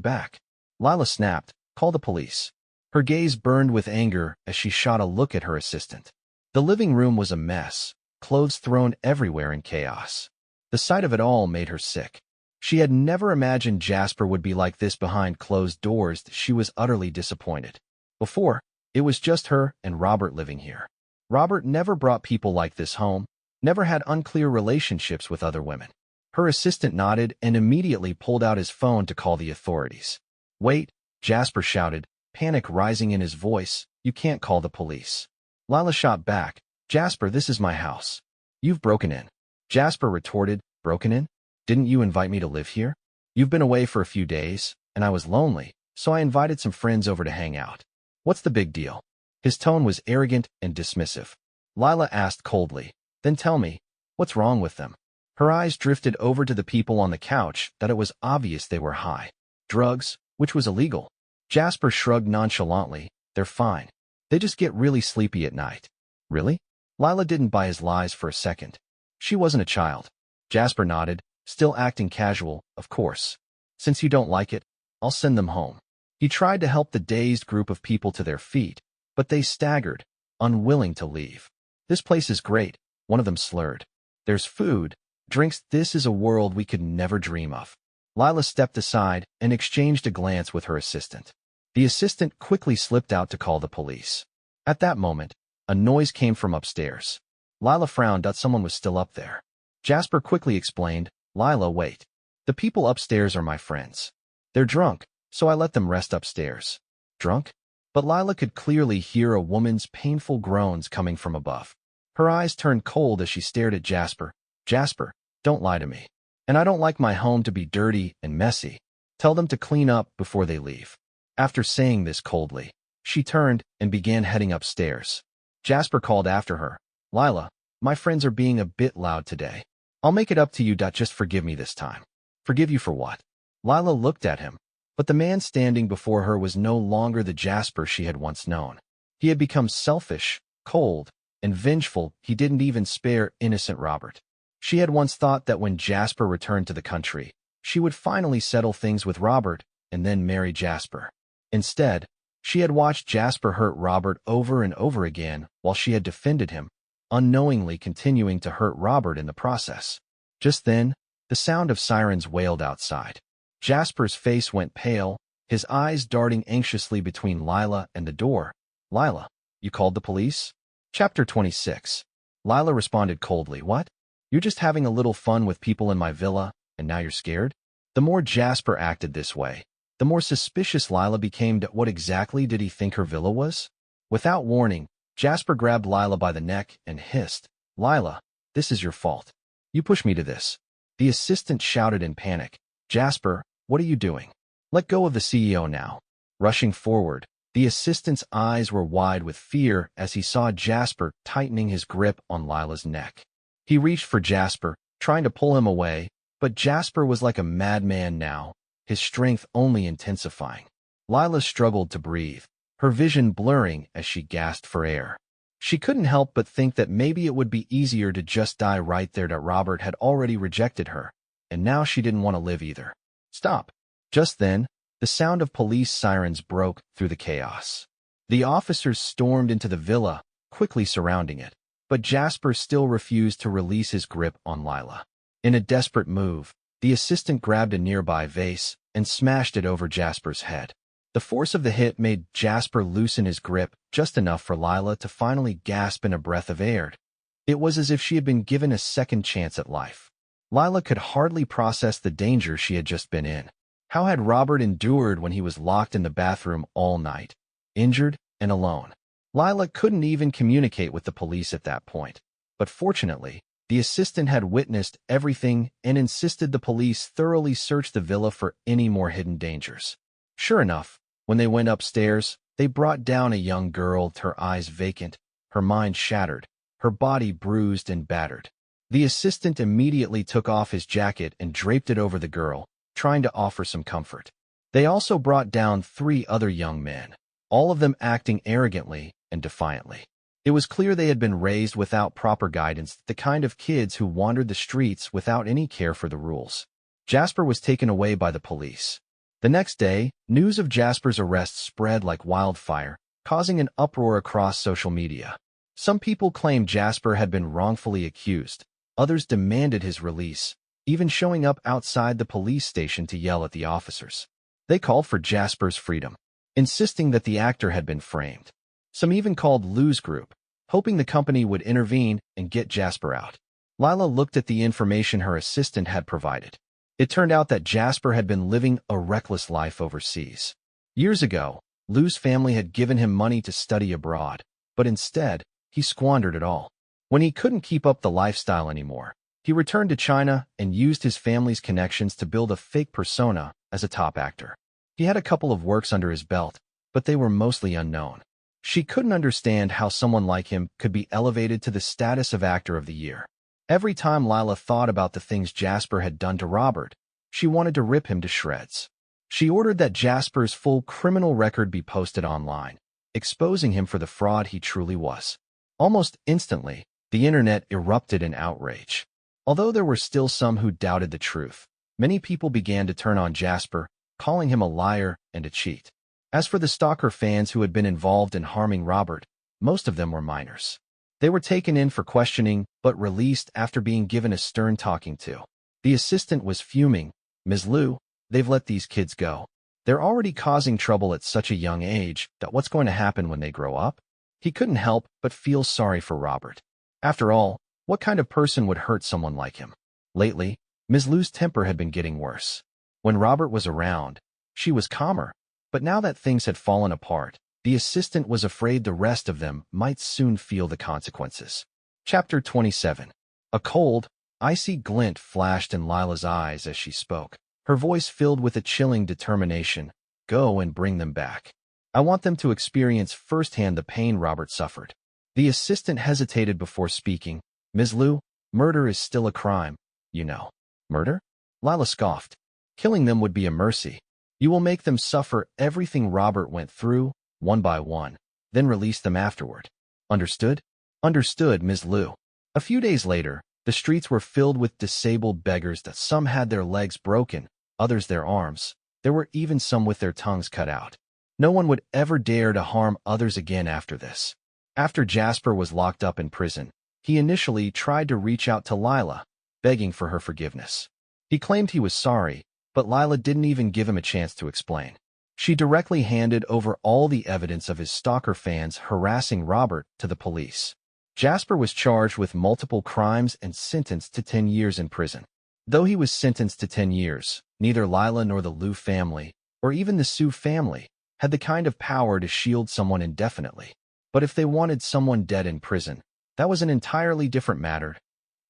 back. Lila snapped, call the police. Her gaze burned with anger as she shot a look at her assistant. The living room was a mess, clothes thrown everywhere in chaos. The sight of it all made her sick. She had never imagined Jasper would be like this behind closed doors. She was utterly disappointed. Before, it was just her and Robert living here. Robert never brought people like this home, never had unclear relationships with other women. Her assistant nodded and immediately pulled out his phone to call the authorities. Wait, Jasper shouted, panic rising in his voice, you can't call the police. Lila shot back, Jasper, this is my house. You've broken in. Jasper retorted, broken in? Didn't you invite me to live here? You've been away for a few days, and I was lonely, so I invited some friends over to hang out. What's the big deal? His tone was arrogant and dismissive. Lila asked coldly, then tell me, what's wrong with them? Her eyes drifted over to the people on the couch that it was obvious they were high. Drugs, which was illegal. Jasper shrugged nonchalantly, they're fine. They just get really sleepy at night. Really? Lila didn't buy his lies for a second. She wasn't a child. Jasper nodded, still acting casual, of course. Since you don't like it, I'll send them home. He tried to help the dazed group of people to their feet, but they staggered, unwilling to leave. This place is great, one of them slurred. There's food, drinks, this is a world we could never dream of. Lila stepped aside and exchanged a glance with her assistant. The assistant quickly slipped out to call the police. At that moment, a noise came from upstairs. Lila frowned that someone was still up there. Jasper quickly explained, Lila, wait. The people upstairs are my friends. They're drunk, so I let them rest upstairs. Drunk? But Lila could clearly hear a woman's painful groans coming from above. Her eyes turned cold as she stared at Jasper. Jasper, don't lie to me. And I don't like my home to be dirty and messy. Tell them to clean up before they leave. After saying this coldly, she turned and began heading upstairs. Jasper called after her. Lila, my friends are being a bit loud today. I'll make it up to you. Just forgive me this time. Forgive you for what? Lila looked at him, but the man standing before her was no longer the Jasper she had once known. He had become selfish, cold, and vengeful. He didn't even spare innocent Robert. She had once thought that when Jasper returned to the country, she would finally settle things with Robert and then marry Jasper. Instead, she had watched Jasper hurt Robert over and over again while she had defended him, unknowingly continuing to hurt Robert in the process. Just then, the sound of sirens wailed outside. Jasper's face went pale, his eyes darting anxiously between Lila and the door. Lila, you called the police? Chapter 26. Lila responded coldly, what? You're just having a little fun with people in my villa, and now you're scared? The more Jasper acted this way, the more suspicious Lila became. What exactly did he think her villa was? Without warning, Jasper grabbed Lila by the neck and hissed, Lila, this is your fault. You pushed me to this. The assistant shouted in panic, Jasper, what are you doing? Let go of the CEO now. Rushing forward, The assistant's eyes were wide with fear as he saw Jasper tightening his grip on Lila's neck. He reached for Jasper, trying to pull him away, but Jasper was like a madman now, his strength only intensifying. Lila struggled to breathe, her vision blurring as she gasped for air. She couldn't help but think that maybe it would be easier to just die right there, that Robert had already rejected her, and now she didn't want to live either. Stop. Just then, the sound of police sirens broke through the chaos. The officers stormed into the villa, quickly surrounding it, but Jasper still refused to release his grip on Lila. In a desperate move, the assistant grabbed a nearby vase and smashed it over Jasper's head. The force of the hit made Jasper loosen his grip just enough for Lila to finally gasp in a breath of air. It was as if she had been given a second chance at life. Lila could hardly process the danger she had just been in. How had Robert endured when he was locked in the bathroom all night, injured and alone? Lila couldn't even communicate with the police at that point. But fortunately, the assistant had witnessed everything and insisted the police thoroughly search the villa for any more hidden dangers. Sure enough, when they went upstairs, they brought down a young girl, her eyes vacant, her mind shattered, her body bruised and battered. The assistant immediately took off his jacket and draped it over the girl, trying to offer some comfort. They also brought down 3 other young men, all of them acting arrogantly and defiantly. It was clear they had been raised without proper guidance, the kind of kids who wandered the streets without any care for the rules. Jasper was taken away by the police. The next day, news of Jasper's arrest spread like wildfire, causing an uproar across social media. Some people claimed Jasper had been wrongfully accused. Others demanded his release, even showing up outside the police station to yell at the officers. They called for Jasper's freedom, insisting that the actor had been framed. Some even called Lou's group, hoping the company would intervene and get Jasper out. Lila looked at the information her assistant had provided. It turned out that Jasper had been living a reckless life overseas. Years ago, Lou's family had given him money to study abroad, but instead, he squandered it all. When he couldn't keep up the lifestyle anymore, he returned to China and used his family's connections to build a fake persona as a top actor. He had a couple of works under his belt, but they were mostly unknown. She couldn't understand how someone like him could be elevated to the status of Actor of the Year. Every time Lila thought about the things Jasper had done to Robert, she wanted to rip him to shreds. She ordered that Jasper's full criminal record be posted online, exposing him for the fraud he truly was. Almost instantly, the internet erupted in outrage. Although there were still some who doubted the truth, many people began to turn on Jasper, calling him a liar and a cheat. As for the stalker fans who had been involved in harming Robert, most of them were minors. They were taken in for questioning, but released after being given a stern talking to. The assistant was fuming. "Ms. Lou, they've let these kids go. They're already causing trouble at such a young age, that what's going to happen when they grow up?" He couldn't help but feel sorry for Robert. After all, what kind of person would hurt someone like him? Lately, Ms. Lou's temper had been getting worse. When Robert was around, she was calmer, but now that things had fallen apart, the assistant was afraid the rest of them might soon feel the consequences. Chapter 27. A cold, icy glint flashed in Lila's eyes as she spoke, her voice filled with a chilling determination. "Go and bring them back. I want them to experience firsthand the pain Robert suffered." The assistant hesitated before speaking. "Ms. Lou, murder is still a crime, you know." "Murder?" Lila scoffed. "Killing them would be a mercy. You will make them suffer everything Robert went through, one by one, then release them afterward. Understood?" "Understood, Ms. Lou." A few days later, the streets were filled with disabled beggars that some had their legs broken, others their arms. There were even some with their tongues cut out. No one would ever dare to harm others again after this. After Jasper was locked up in prison, he initially tried to reach out to Lila, begging for her forgiveness. He claimed he was sorry, but Lila didn't even give him a chance to explain. She directly handed over all the evidence of his stalker fans harassing Robert to the police. Jasper was charged with multiple crimes and sentenced to 10 years in prison. Though he was sentenced to 10 years, neither Lila nor the Lou family, or even the Sue family, had the kind of power to shield someone indefinitely. But if they wanted someone dead in prison, that was an entirely different matter.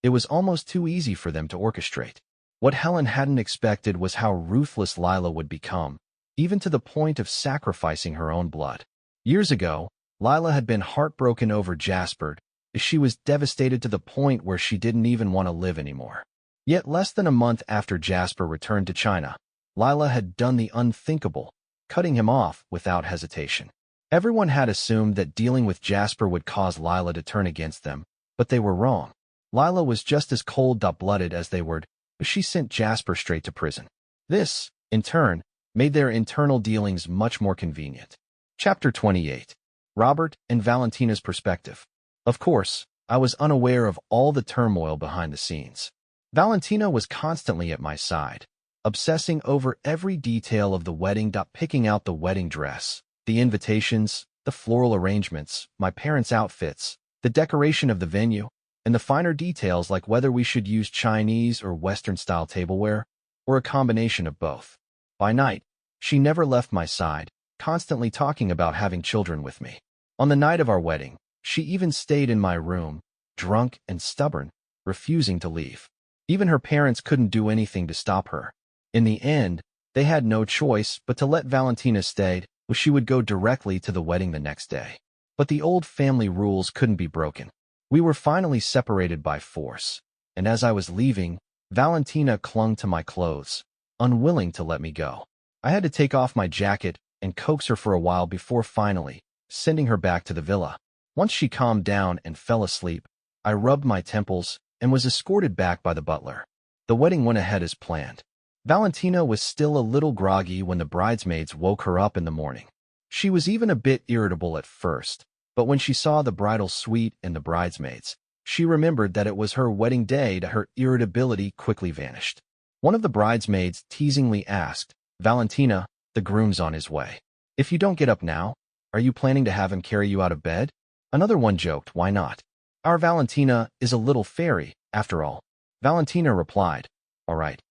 It was almost too easy for them to orchestrate. What Helen hadn't expected was how ruthless Lila would become, even to the point of sacrificing her own blood. Years ago, Lila had been heartbroken over Jasper. She was devastated to the point where she didn't even want to live anymore. Yet less than a month after Jasper returned to China, Lila had done the unthinkable, cutting him off without hesitation. Everyone had assumed that dealing with Jasper would cause Lila to turn against them, but they were wrong. Lila was just as cold-blooded as they were. She sent Jasper straight to prison. This, in turn, made their internal dealings much more convenient. Chapter 28. Robert and Valentina's Perspective. Of course, I was unaware of all the turmoil behind the scenes. Valentina was constantly at my side, obsessing over every detail of the wedding, picking out the wedding dress, the invitations, the floral arrangements, my parents' outfits, the decoration of the venue, and the finer details like whether we should use Chinese or Western-style tableware, or a combination of both. By night, she never left my side, constantly talking about having children with me. On the night of our wedding, she even stayed in my room, drunk and stubborn, refusing to leave. Even her parents couldn't do anything to stop her. In the end, they had no choice but to let Valentina stay, or she would go directly to the wedding the next day. But the old family rules couldn't be broken. We were finally separated by force, and as I was leaving, Valentina clung to my clothes, unwilling to let me go. I had to take off my jacket and coax her for a while before finally sending her back to the villa. Once she calmed down and fell asleep, I rubbed my temples and was escorted back by the butler. The wedding went ahead as planned. Valentina was still a little groggy when the bridesmaids woke her up in the morning. She was even a bit irritable at first, but when she saw the bridal suite and the bridesmaids, she remembered that it was her wedding day. Her irritability quickly vanished. One of the bridesmaids teasingly asked, "Valentina, the groom's on his way. If you don't get up now, are you planning to have him carry you out of bed?" Another one joked, "Why not? Our Valentina is a little fairy, after all." Valentina replied, all right,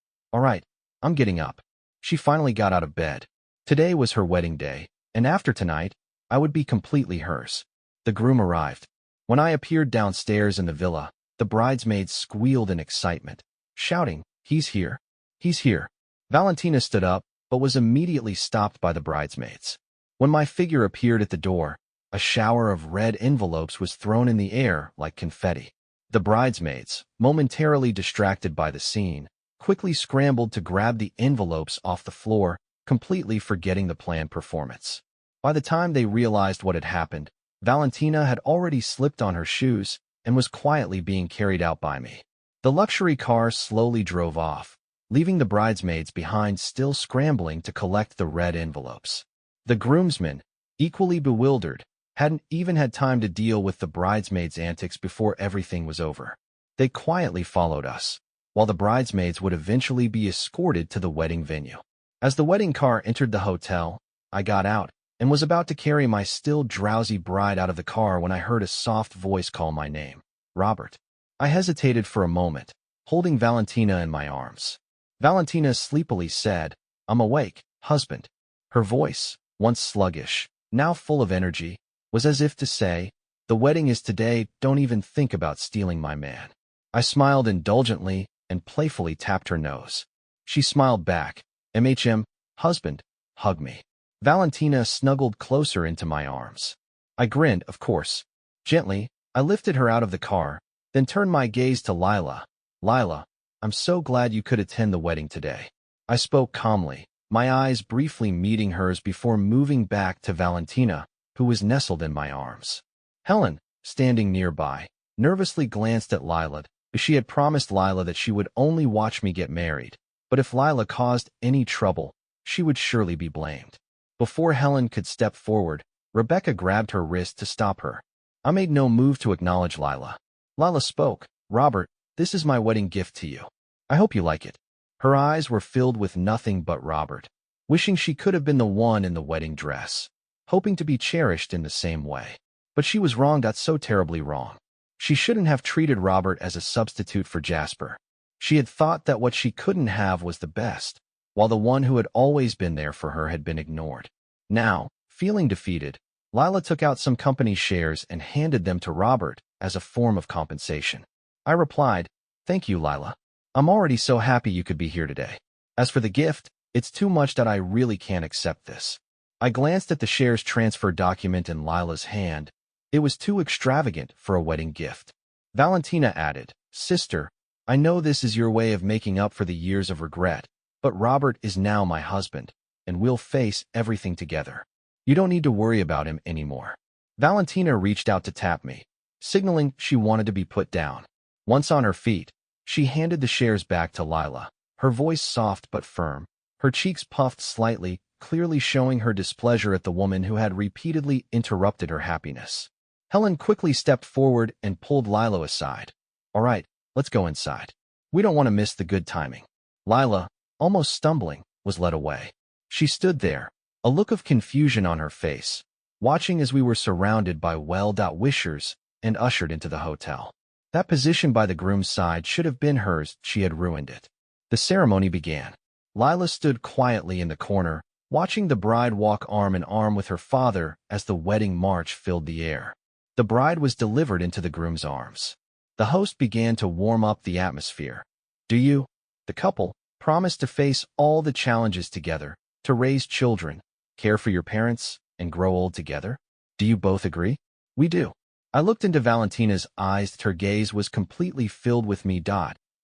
I'm getting up." She finally got out of bed. Today was her wedding day, and after tonight, I would be completely hers. The groom arrived. When I appeared downstairs in the villa, the bridesmaids squealed in excitement, shouting, "He's here! He's here!" Valentina stood up, but was immediately stopped by the bridesmaids. When my figure appeared at the door, a shower of red envelopes was thrown in the air like confetti. The bridesmaids, momentarily distracted by the scene, quickly scrambled to grab the envelopes off the floor, completely forgetting the planned performance. By the time they realized what had happened, Valentina had already slipped on her shoes and was quietly being carried out by me. The luxury car slowly drove off, leaving the bridesmaids behind still scrambling to collect the red envelopes. The groomsmen, equally bewildered, hadn't even had time to deal with the bridesmaids' antics before everything was over. They quietly followed us, while the bridesmaids would eventually be escorted to the wedding venue. As the wedding car entered the hotel, I got out and was about to carry my still drowsy bride out of the car when I heard a soft voice call my name, "Robert." I hesitated for a moment, holding Valentina in my arms. Valentina sleepily said, "I'm awake, husband." Her voice, once sluggish, now full of energy, was as if to say, "The wedding is today, don't even think about stealing my man." I smiled indulgently and playfully tapped her nose. She smiled back, husband, hug me." Valentina snuggled closer into my arms. I grinned, of course. Gently, I lifted her out of the car, then turned my gaze to Lila. "Lila, I'm so glad you could attend the wedding today." I spoke calmly, my eyes briefly meeting hers before moving back to Valentina, who was nestled in my arms. Helen, standing nearby, nervously glanced at Lila. She had promised Lila that she would only watch me get married, but if Lila caused any trouble, she would surely be blamed. Before Helen could step forward, Rebecca grabbed her wrist to stop her. I made no move to acknowledge Lila. Lila spoke, "Robert, this is my wedding gift to you. I hope you like it." Her eyes were filled with nothing but Robert, wishing she could have been the one in the wedding dress, hoping to be cherished in the same way. But she was wrong, so terribly wrong. She shouldn't have treated Robert as a substitute for Jasper. She had thought that what she couldn't have was the best, while the one who had always been there for her had been ignored. Now, feeling defeated, Lila took out some company shares and handed them to Robert as a form of compensation. I replied, "Thank you, Lila. I'm already so happy you could be here today. As for the gift, it's too much that I really can't accept this." I glanced at the shares transfer document in Lila's hand. It was too extravagant for a wedding gift. Valentina added, "Sister, I know this is your way of making up for the years of regret, but Robert is now my husband, and we'll face everything together. You don't need to worry about him anymore." Valentina reached out to tap me, signaling she wanted to be put down. Once on her feet, she handed the shares back to Lila, her voice soft but firm. Her cheeks puffed slightly, clearly showing her displeasure at the woman who had repeatedly interrupted her happiness. Helen quickly stepped forward and pulled Lila aside. "All right, let's go inside. We don't want to miss the good timing." Lila, almost stumbling, was led away. She stood there, a look of confusion on her face, watching as we were surrounded by well-wishers and ushered into the hotel. That position by the groom's side should have been hers. She had ruined it. The ceremony began. Lila stood quietly in the corner, watching the bride walk arm in arm with her father as the wedding march filled the air. The bride was delivered into the groom's arms. The host began to warm up the atmosphere. "Do you," the couple, "promise to face all the challenges together, to raise children, care for your parents, and grow old together? Do you both agree?" "We do." I looked into Valentina's eyes. Her gaze was completely filled with me.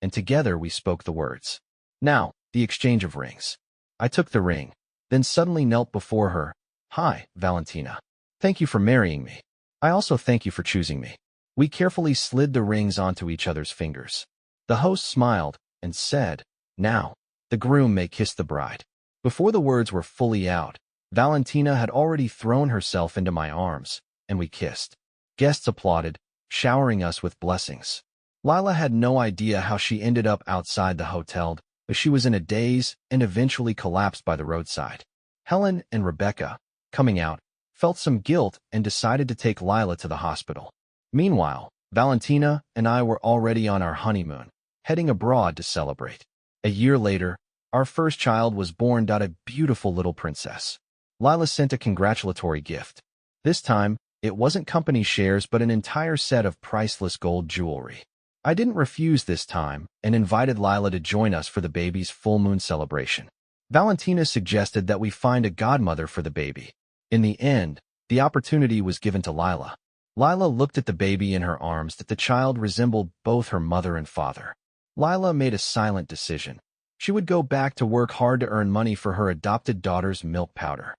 And together we spoke the words. Now, the exchange of rings. I took the ring, then suddenly knelt before her. "Hi, Valentina. Thank you for marrying me. I also thank you for choosing me." We carefully slid the rings onto each other's fingers. The host smiled and said, "Now, the groom may kiss the bride." Before the words were fully out, Valentina had already thrown herself into my arms, and we kissed. Guests applauded, showering us with blessings. Lila had no idea how she ended up outside the hotel, but she was in a daze and eventually collapsed by the roadside. Helen and Rebecca, coming out, felt some guilt and decided to take Lila to the hospital. Meanwhile, Valentina and I were already on our honeymoon, heading abroad to celebrate. A year later, our first child was born. A beautiful little princess. Lila sent a congratulatory gift. This time, it wasn't company shares but an entire set of priceless gold jewelry. I didn't refuse this time and invited Lila to join us for the baby's full moon celebration. Valentina suggested that we find a godmother for the baby. In the end, the opportunity was given to Lila. Lila looked at the baby in her arms. That the child resembled both her mother and father. Lila made a silent decision. She would go back to work hard to earn money for her adopted daughter's milk powder.